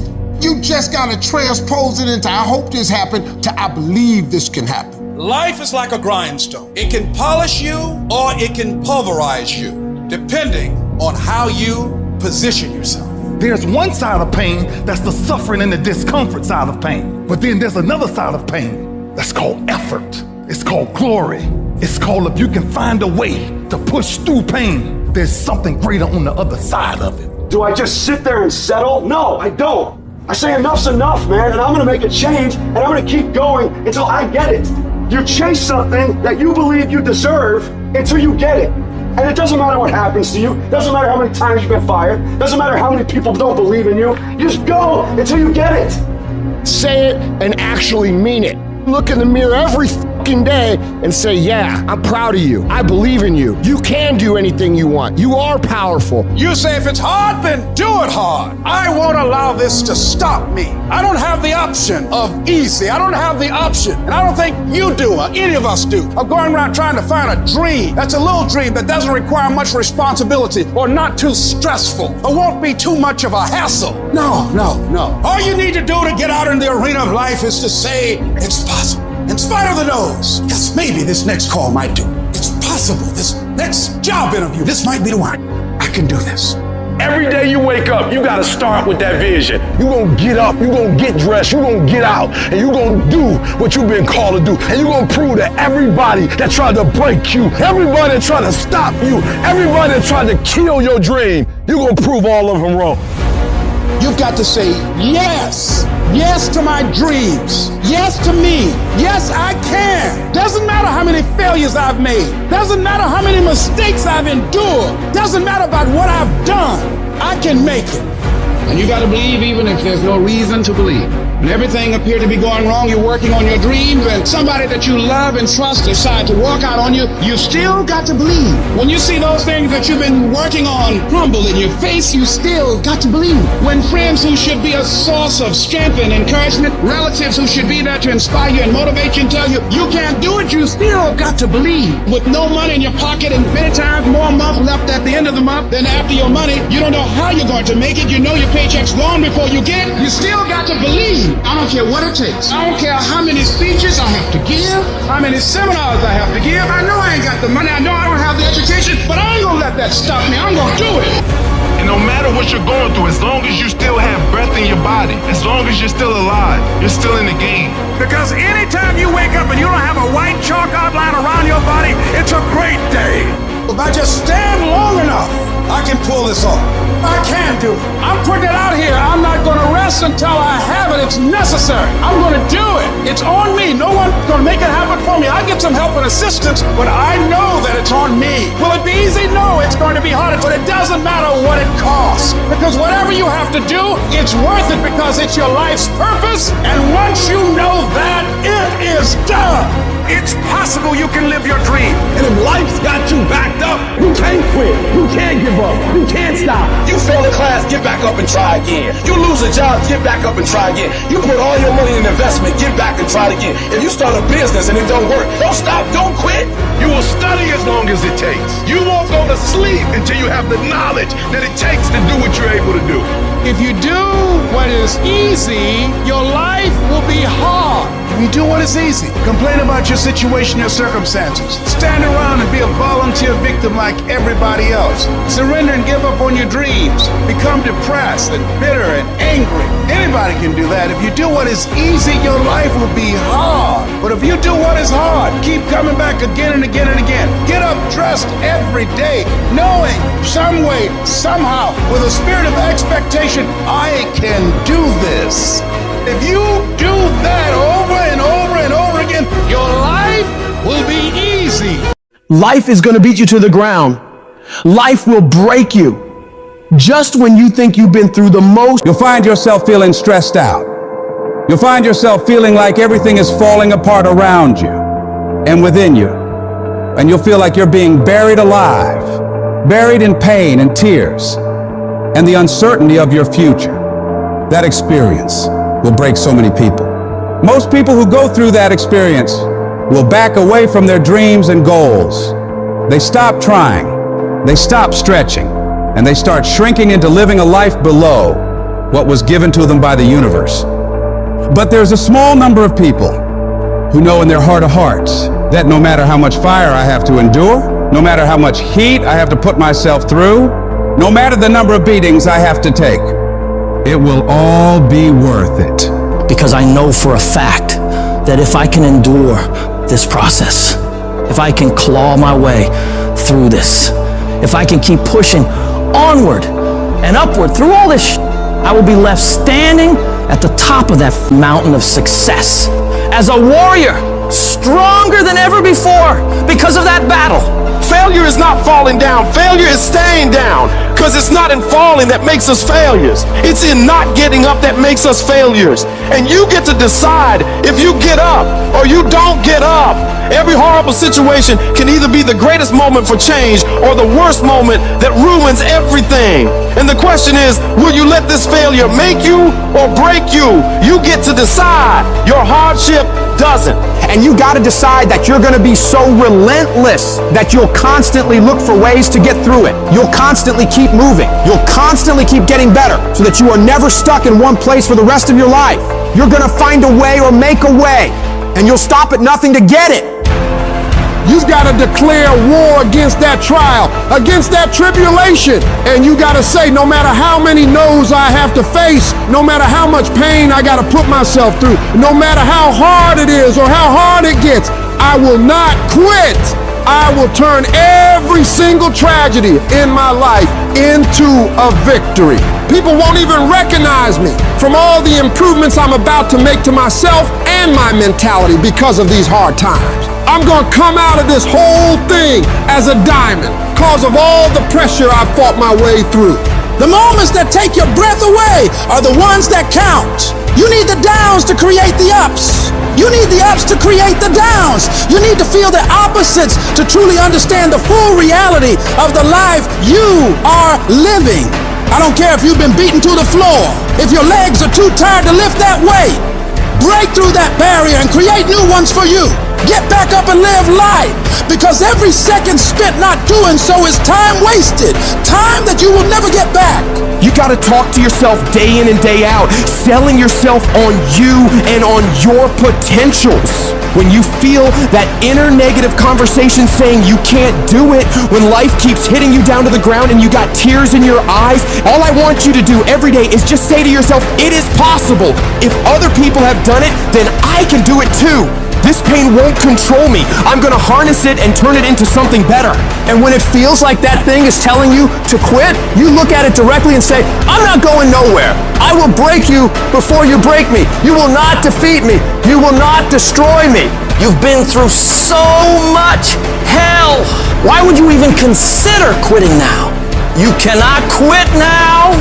You just gotta transpose it into I hope this happened to I believe this can happen. Life is like a grindstone. It can polish you or it can pulverize you, depending on how you position yourself. There's one side of pain that's the suffering and the discomfort side of pain. But then there's another side of pain that's called effort. It's called glory. It's called if you can find a way to push through pain, there's something greater on the other side of it. Do I just sit there and settle? No, I don't. I say enough's enough, man, and I'm gonna make a change, and I'm gonna keep going until I get it. You chase something that you believe you deserve until you get it. And it doesn't matter what happens to you. Doesn't matter how many times you've been fired. Doesn't matter how many people don't believe in you. You just go until you get it. Say it and actually mean it. Look in the mirror every fucking day and say, yeah, I'm proud of you. I believe in you. You can do anything you want. You are powerful. You say if it's hard, then do it hard. I won't allow this to stop me. I don't have the option of easy. I don't have the option, and I don't think you do, or any of us do, of going around trying to find a dream that's a little dream that doesn't require much responsibility or not too stressful or won't be too much of a hassle. No. All you need to do to get out in the arena of life is to say, it's possible. In spite of the no's, yes, maybe this next call might do. It's possible. This next job interview, this might be the one. I can do this. Every day you wake up, you gotta start with that vision. You gonna get up, you gonna get dressed, you gonna get out, and you gonna do what you've been called to do. And you gonna prove to everybody that tried to break you, everybody that tried to stop you, everybody that tried to kill your dream, you gonna prove all of them wrong. You've got to say yes. Yes to my dreams. Yes to me. Yes, I can. Doesn't matter how many failures I've made. Doesn't matter how many mistakes I've endured. Doesn't matter about what I've done. I can make it. And you got to believe even if there's no reason to believe. When everything appears to be going wrong, you're working on your dreams, and somebody that you love and trust decide to walk out on you, you still got to believe. When you see those things that you've been working on crumble in your face, you still got to believe. When friends who should be a source of strength and encouragement, relatives who should be there to inspire you and motivate you and tell you you can't do it, you still got to believe. With no money in your pocket and many times more month left at the end of the month than after your money, you don't know how you're going to make it. You know your paycheck's gone before you get it. You still got to believe. I don't care what it takes. I don't care how many speeches I have to give, how many seminars I have to give. I know I ain't got the money. I know I don't have the education, but I ain't gonna let that stop me. I'm gonna do it. And no matter what you're going through, as long as you still have breath in your body, as long as you're still alive, you're still in the game. Because anytime you wake up and you don't have a white chalk outline around your body, it's a great day. If I just stand long enough, I can pull this off. I can do it. I'm putting it out here. I'm not going to rest until I have it. It's necessary. I'm going to do it. It's on me. No one's going to make it happen for me. I get some help and assistance, but I know that it's on me. Will it be easy? No, it's going to be harder, but it doesn't matter what it costs. Because whatever you have to do, it's worth it because it's your life's purpose. And once you know that, it is done. It's possible you can live your dream. And if life's got you backed up, you can't quit. You can't give up. You can't stop. You fail a class, get back up and try again. You lose a job, get back up and try again. You put all your money in investment, get back and try it again. If you start a business and it don't work, don't stop, don't quit. You will study as long as it takes. You won't go to sleep until you have the knowledge that it takes to do what you're able to do. If you do what is easy, your life will be hard. If you do what is easy, complain about your situation, your circumstances. Stand around and be a volunteer victim like everybody else. Surrender and give up on your dreams. Become depressed and bitter and angry. Anybody can do that. If you do what is easy, your life will be hard. But if you do what is hard, keep coming back again and again and again. Get up dressed every day, knowing some way, somehow, with a spirit of expectation, I can do this. If you do that over and over and over again, your life will be easy. Life is going to beat you to the ground. Life will break you. Just when you think you've been through the most, you'll find yourself feeling stressed out. You'll find yourself feeling like everything is falling apart around you and within you. And you'll feel like you're being buried alive, buried in pain and tears and the uncertainty of your future. That experience will break so many people. Most people who go through that experience will back away from their dreams and goals. They stop trying, they stop stretching, and they start shrinking into living a life below what was given to them by the universe. But there's a small number of people who know in their heart of hearts that no matter how much fire I have to endure, no matter how much heat I have to put myself through, no matter the number of beatings I have to take, it will all be worth it. Because I know for a fact that if I can endure this process, if I can claw my way through this, if I can keep pushing onward and upward through all this, I will be left standing at the top of that mountain of success as a warrior, stronger than ever before because of that battle. failure is not falling down. Failure is staying down. Because it's not in falling that makes us failures. It's in not getting up that makes us failures. And you get to decide if you get up or you don't get up. Every horrible situation can either be the greatest moment for change or the worst moment that ruins everything. And the question is, will you let this failure make you or break you? You get to decide. Your hardship doesn't. And you got to decide that you're going to be so relentless that you'll constantly look for ways to get through it. You'll constantly keep moving. You'll constantly keep getting better so that you are never stuck in one place for the rest of your life. You're going to find a way or make a way, and you'll stop at nothing to get it. You've got to declare war against that trial, against that tribulation. And you got to say, no matter how many no's I have to face, no matter how much pain I got to put myself through, no matter how hard it is or how hard it gets, I will not quit. I will turn every single tragedy in my life into a victory. People won't even recognize me from all the improvements I'm about to make to myself and my mentality because of these hard times. I'm gonna come out of this whole thing as a diamond because of all the pressure I fought my way through. The moments that take your breath away are the ones that count. You need the downs to create the ups. You need the ups to create the downs. You need to feel the opposites to truly understand the full reality of the life you are living. I don't care if you've been beaten to the floor, if your legs are too tired to lift that weight. Break through that barrier and create new ones for you. Get back up and live life, because every second spent not doing so is time wasted, time that you will never get back. You got to talk to yourself day in and day out, selling yourself on you and on your potentials. When you feel that inner negative conversation saying you can't do it, when life keeps hitting you down to the ground and you got tears in your eyes, all I want you to do every day is just say to yourself, it is possible. If other people have done it, then I can do it too. This pain won't control me. I'm gonna harness it and turn it into something better. And when it feels like that thing is telling you to quit, you look at it directly and say, I'm not going nowhere. I will break you before you break me. You will not defeat me. You will not destroy me. You've been through so much hell. Why would you even consider quitting now? You cannot quit now.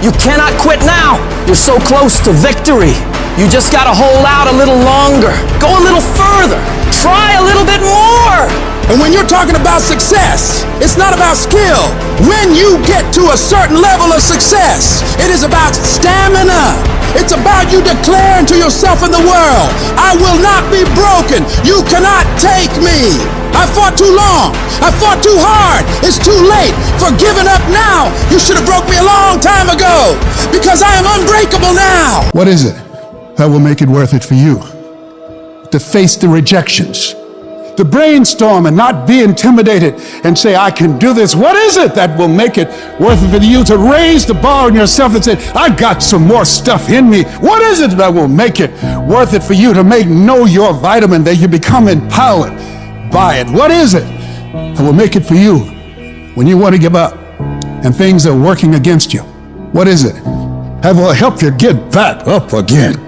You cannot quit now. You're so close to victory. You just gotta hold out a little longer. Go a little further. Try a little bit more. And when you're talking about success, it's not about skill. When you get to a certain level of success, it is about stamina. It's about you declaring to yourself in the world, I will not be broken. You cannot take me. I fought too long. I fought too hard. It's too late for giving up now. You should have broke me a long time ago because I am unbreakable now. What is it that will make it worth it for you? To face the rejections, to brainstorm and not be intimidated and say, I can do this. What is it that will make it worth it for you to raise the bar on yourself and say, I got some more stuff in me? What is it that will make it worth it for you to know your vitamin, that you become empowered by it? What is it that will make it for you when you want to give up and things are working against you? What is it that will help you get back up again?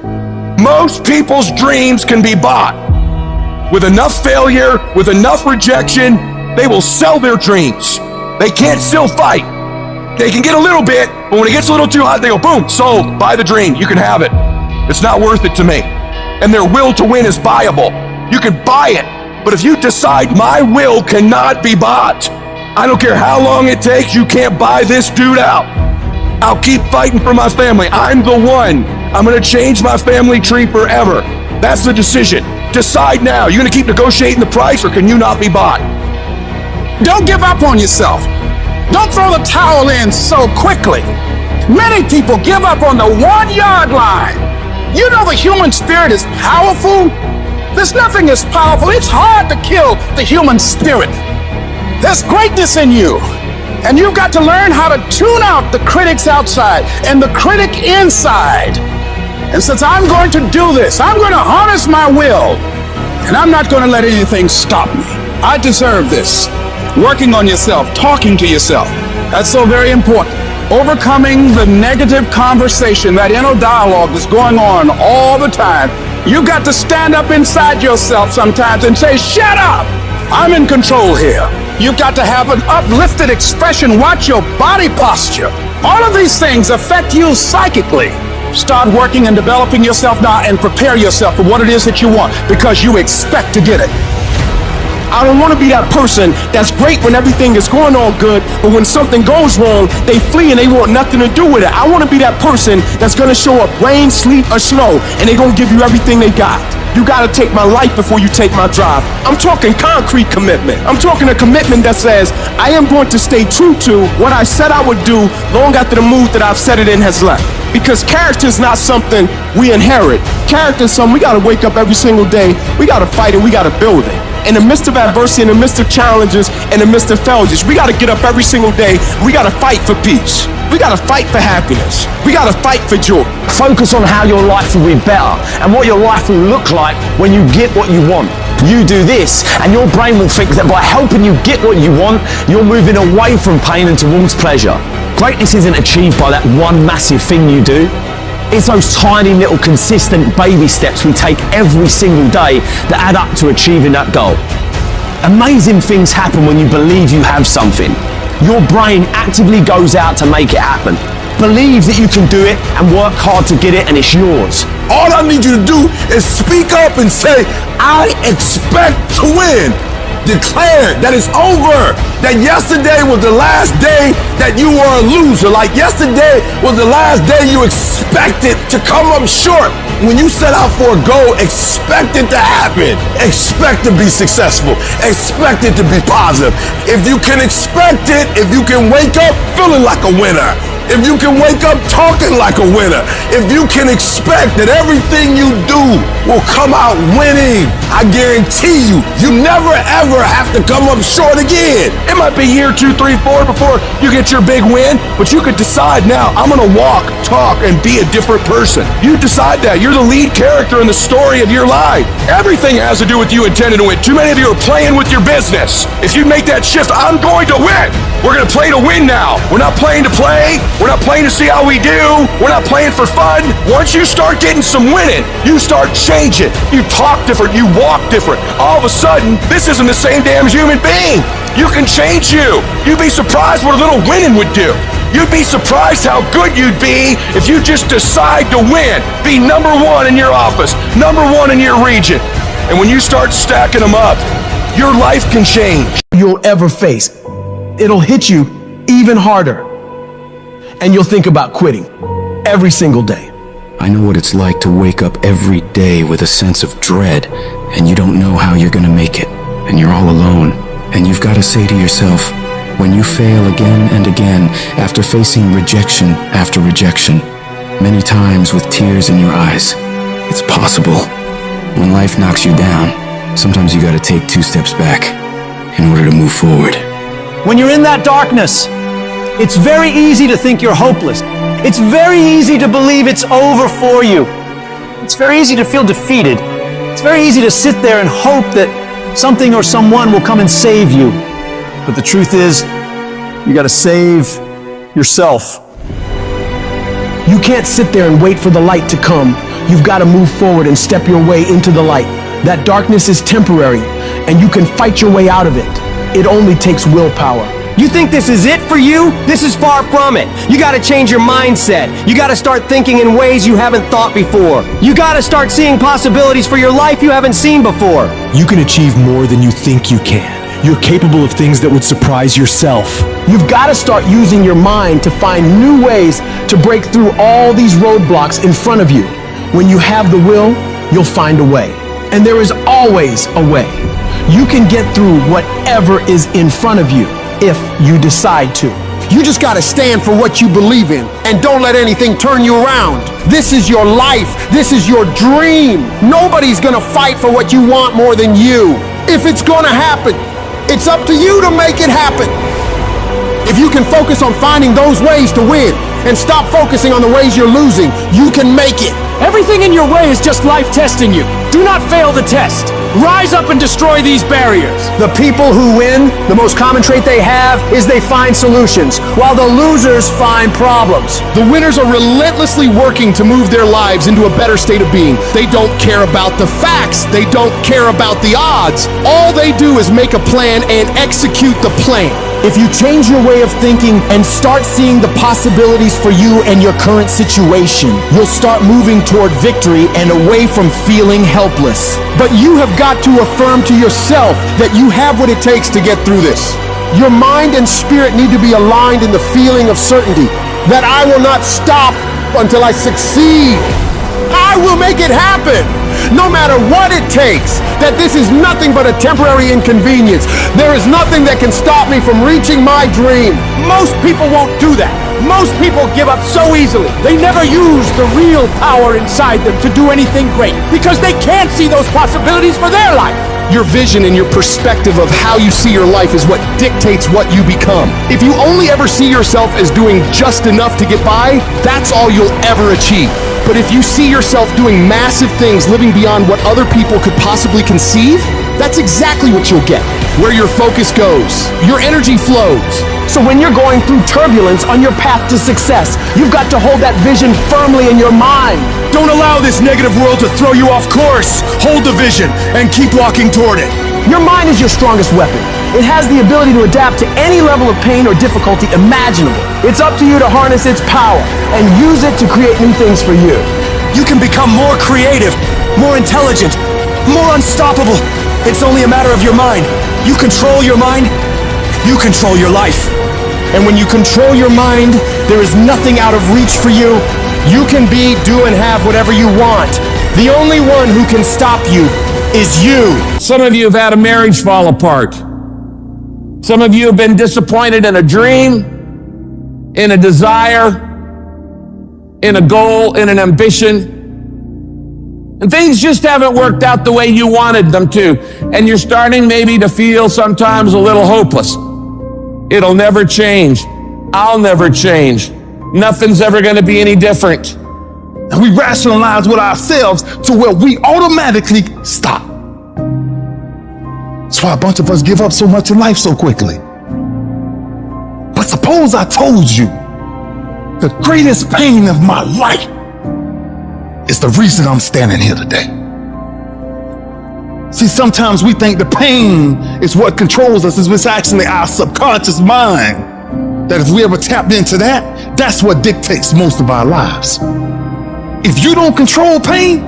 Most people's dreams can be bought. With enough failure, with enough rejection, they will sell their dreams. They can't still fight. They can get a little bit, but when it gets a little too hot, they go, boom, sold, buy the dream, you can have it. It's not worth it to me. And their will to win is buyable. You can buy it, but if you decide my will cannot be bought, I don't care how long it takes, you can't buy this dude out. I'll keep fighting for my family. I'm the one. I'm gonna change my family tree forever. That's the decision. Decide now. You gonna keep negotiating the price, or can you not be bought? Don't give up on yourself. Don't throw the towel in so quickly. Many people give up on the 1 yard line. You know the human spirit is powerful. There's nothing as powerful. It's hard to kill the human spirit. There's greatness in you. And you've got to learn how to tune out the critics outside and the critic inside. And since I'm going to do this, I'm going to harness my will. And I'm not going to let anything stop me. I deserve this. Working on yourself, talking to yourself. That's so very important. Overcoming the negative conversation, that inner dialogue that's going on all the time. You've got to stand up inside yourself sometimes and say, shut up! I'm in control here. You've got to have an uplifted expression. Watch your body posture. All of these things affect you psychically. Start working and developing yourself now and prepare yourself for what it is that you want, because you expect to get it. I don't want to be that person that's great when everything is going all good, but when something goes wrong, they flee and they want nothing to do with it. I want to be that person that's going to show up rain, sleet, or snow, and they're going to give you everything they got. You got to take my life before you take my drive. I'm talking concrete commitment. I'm talking a commitment that says, I am going to stay true to what I said I would do long after the mood that I've set it in has left. Because character is not something we inherit. Character is something we got to wake up every single day. We got to fight and we got to build it. In the midst of adversity, in the midst of challenges, in the midst of failures, we got to get up every single day. We got to fight for peace. We got to fight for happiness. We got to fight for joy. Focus on how your life will be better and what your life will look like when you get what you want. You do this, and your brain will think that by helping you get what you want, you're moving away from pain and towards pleasure. Greatness isn't achieved by that one massive thing you do. It's those tiny little consistent baby steps we take every single day that add up to achieving that goal. Amazing things happen when you believe you have something. Your brain actively goes out to make it happen. Believe that you can do it and work hard to get it, and it's yours. All I need you to do is speak up and say, I expect to win. Declare that it's over. That yesterday was the last day that you were a loser. Like yesterday was the last day you expected to come up short. When you set out for a goal, expect it to happen. Expect to be successful. Expect it to be positive. If you can expect it, if you can wake up feeling like a winner, if you can wake up talking like a winner, if you can expect that everything you do will come out winning, I guarantee you, you never ever have to come up short again. It might be year 2, 3, 4 before you get your big win, but you could decide now, I'm gonna walk, talk, and be a different person. You decide that. You're the lead character in the story of your life. Everything has to do with you intending to win. Too many of you are playing with your business. If you make that shift, I'm going to win. We're going to play to win now. We're not playing to play. We're not playing to see how we do. We're not playing for fun. Once you start getting some winning, you start changing. You talk different. You walk different. All of a sudden, this isn't the same damn human being. You can change you. You'd be surprised what a little winning would do. You'd be surprised how good you'd be if you just decide to win. Be number one in your office, number one in your region. And when you start stacking them up, your life can change. You'll ever face. It'll hit you even harder. And you'll think about quitting every single day. I know what it's like to wake up every day with a sense of dread, and you don't know how you're gonna make it, and you're all alone. And you've got to say to yourself, when you fail again and again, after facing rejection after rejection, many times with tears in your eyes, it's possible. When life knocks you down, sometimes you gotta take 2 steps back in order to move forward. When you're in that darkness, it's very easy to think you're hopeless. It's very easy to believe it's over for you. It's very easy to feel defeated. It's very easy to sit there and hope that something or someone will come and save you. But the truth is, you gotta save yourself. You can't sit there and wait for the light to come. You've got to move forward and step your way into the light. That darkness is temporary, and you can fight your way out of it. It only takes willpower. You think this is it for you? This is far from it. You gotta change your mindset. You gotta start thinking in ways you haven't thought before. You gotta start seeing possibilities for your life you haven't seen before. You can achieve more than you think you can. You're capable of things that would surprise yourself. You've got to start using your mind to find new ways to break through all these roadblocks in front of you. When you have the will, you'll find a way. And there is always a way. You can get through whatever is in front of you if you decide to. You just gotta stand for what you believe in and don't let anything turn you around. This is your life. This is your dream. Nobody's gonna fight for what you want more than you. If it's gonna happen, it's up to you to make it happen. If you can focus on finding those ways to win and stop focusing on the ways you're losing, you can make it. Everything in your way is just life testing you. Do not fail the test. Rise up and destroy these barriers. The people who win, the most common trait they have is they find solutions, while the losers find problems. The winners are relentlessly working to move their lives into a better state of being. They don't care about the facts. They don't care about the odds. All they do is make a plan and execute the plan. If you change your way of thinking and start seeing the possibilities for you and your current situation, you'll start moving toward victory and away from feeling helpless. But you have got to affirm to yourself that you have what it takes to get through this. Your mind and spirit need to be aligned in the feeling of certainty that I will not stop until I succeed. I will make it happen, no matter what it takes, that this is nothing but a temporary inconvenience. There is nothing that can stop me from reaching my dream. Most people won't do that. Most people give up so easily. They never use the real power inside them to do anything great because they can't see those possibilities for their life. Your vision and your perspective of how you see your life is what dictates what you become. If you only ever see yourself as doing just enough to get by, that's all you'll ever achieve. But if you see yourself doing massive things, living beyond what other people could possibly conceive, that's exactly what you'll get. Where your focus goes, your energy flows. So when you're going through turbulence on your path to success, you've got to hold that vision firmly in your mind. Don't allow this negative world to throw you off course. Hold the vision and keep walking toward it. Your mind is your strongest weapon. It has the ability to adapt to any level of pain or difficulty imaginable. It's up to you to harness its power and use it to create new things for you. You can become more creative, more intelligent, more unstoppable. It's only a matter of your mind. You control your mind, you control your life. And when you control your mind, there is nothing out of reach for you. You can be, do, and have whatever you want. The only one who can stop you is you. Some of you have had a marriage fall apart. Some of you have been disappointed in a dream, in a desire, in a goal, in an ambition. And things just haven't worked out the way you wanted them to. And you're starting maybe to feel sometimes a little hopeless. It'll never change. I'll never change. Nothing's ever going to be any different. And we rationalize with ourselves to where we automatically stop. That's why a bunch of us give up so much in life so quickly. But suppose I told you the greatest pain of my life is the reason I'm standing here today. See, sometimes we think the pain is what controls us. It's actually our subconscious mind that if we ever tapped into that, that's what dictates most of our lives. If you don't control pain,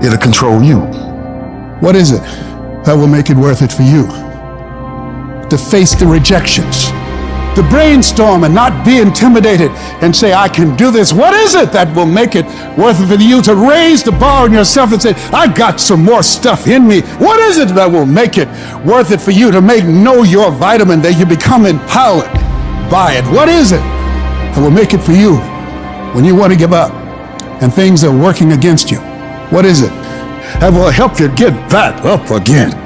it'll control you. What is it that will make it worth it for you? To face the rejections, to brainstorm and not be intimidated and say, I can do this. What is it that will make it worth it for you to raise the bar on yourself and say, I got some more stuff in me? What is it that will make it worth it for you to know your vitamin, that you become empowered by it? What is it that will make it for you when you want to give up and things are working against you? What is it that will help you get back up again?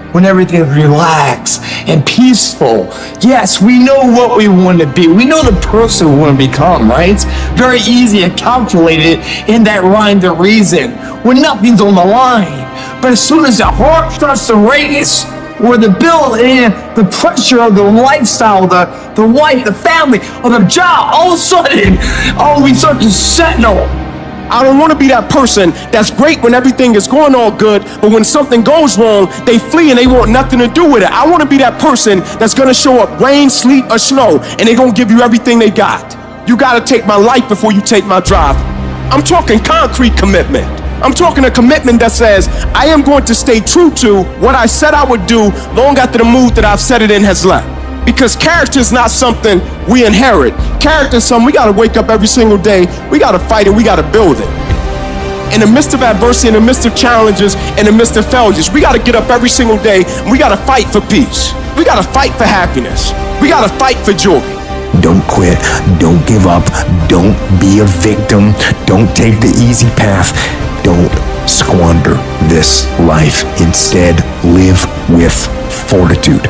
When everything's relaxed and peaceful. Yes, we know what we want to be. We know the person we want to become, right? It's very easy to calculate it in that rhyme to reason when nothing's on the line. But as soon as the heart starts to race, or the bill and the pressure of the lifestyle, the wife, the family, or the job, all of a sudden, we start to settle. I don't want to be that person that's great when everything is going all good, but when something goes wrong, they flee and they want nothing to do with it. I want to be that person that's going to show up rain, sleet, or snow, and they're going to give you everything they got. You got to take my life before you take my drive. I'm talking concrete commitment. I'm talking a commitment that says, I am going to stay true to what I said I would do long after the mood that I've set it in has left. Because character is not something we inherit. Character is something we gotta wake up every single day, we gotta fight it, we gotta build it. In the midst of adversity, in the midst of challenges, in the midst of failures, we gotta get up every single day and we gotta fight for peace. We gotta fight for happiness. We gotta fight for joy. Don't quit. Don't give up. Don't be a victim. Don't take the easy path. Don't squander this life. Instead, live with fortitude.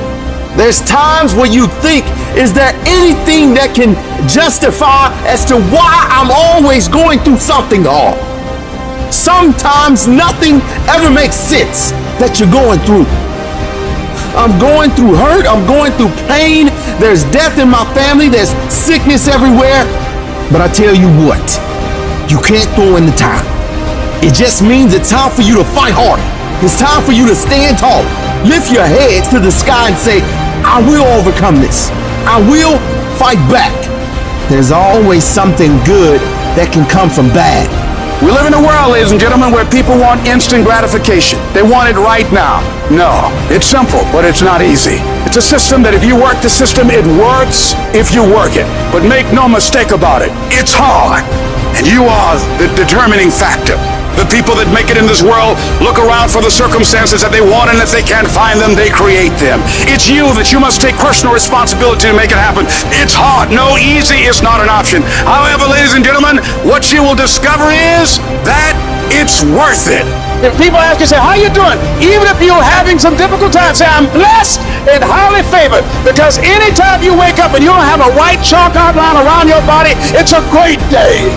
There's times when you think, is there anything that can justify as to why I'm always going through something hard? Sometimes nothing ever makes sense that you're going through. I'm going through hurt, I'm going through pain, there's death in my family, there's sickness everywhere. But I tell you what, you can't throw in the towel. It just means it's time for you to fight harder. It's time for you to stand tall. Lift your heads to the sky and say, I will overcome this. I will fight back. There's always something good that can come from bad. We live in a world, ladies and gentlemen, where people want instant gratification. They want it right now. No, it's simple, but it's not easy. It's a system that if you work the system, it works if you work it. But make no mistake about it, it's hard. And you are the determining factor. The people that make it in this world look around for the circumstances that they want, and if they can't find them, they create them. It's you that you must take personal responsibility to make it happen. It's hard. No, easy is not an option. However, ladies and gentlemen, what you will discover is that it's worth it. If people ask you, say, how you doing? Even if you're having some difficult times, say, I'm blessed and highly favored. Because anytime you wake up and you don't have a white chalk outline around your body, it's a great day.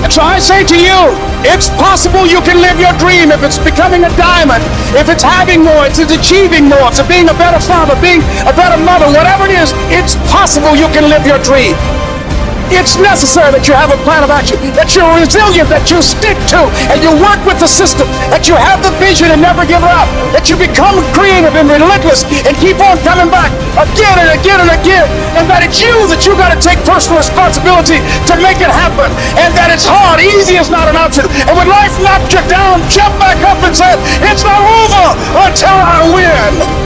And so I say to you, it's possible you can live your dream. If it's becoming a diamond, if it's having more, it's achieving more, it's being a better father, being a better mother, whatever it is, it's possible you can live your dream. It's necessary that you have a plan of action, that you're resilient, that you stick to, and you work with the system, that you have the vision and never give up, that you become creative and relentless and keep on coming back again and again and again, and that it's you that you got to take personal responsibility to make it happen, and that it's hard. Easy is not an option. And when life knocks you down, jump back up and say, it's not over until I win.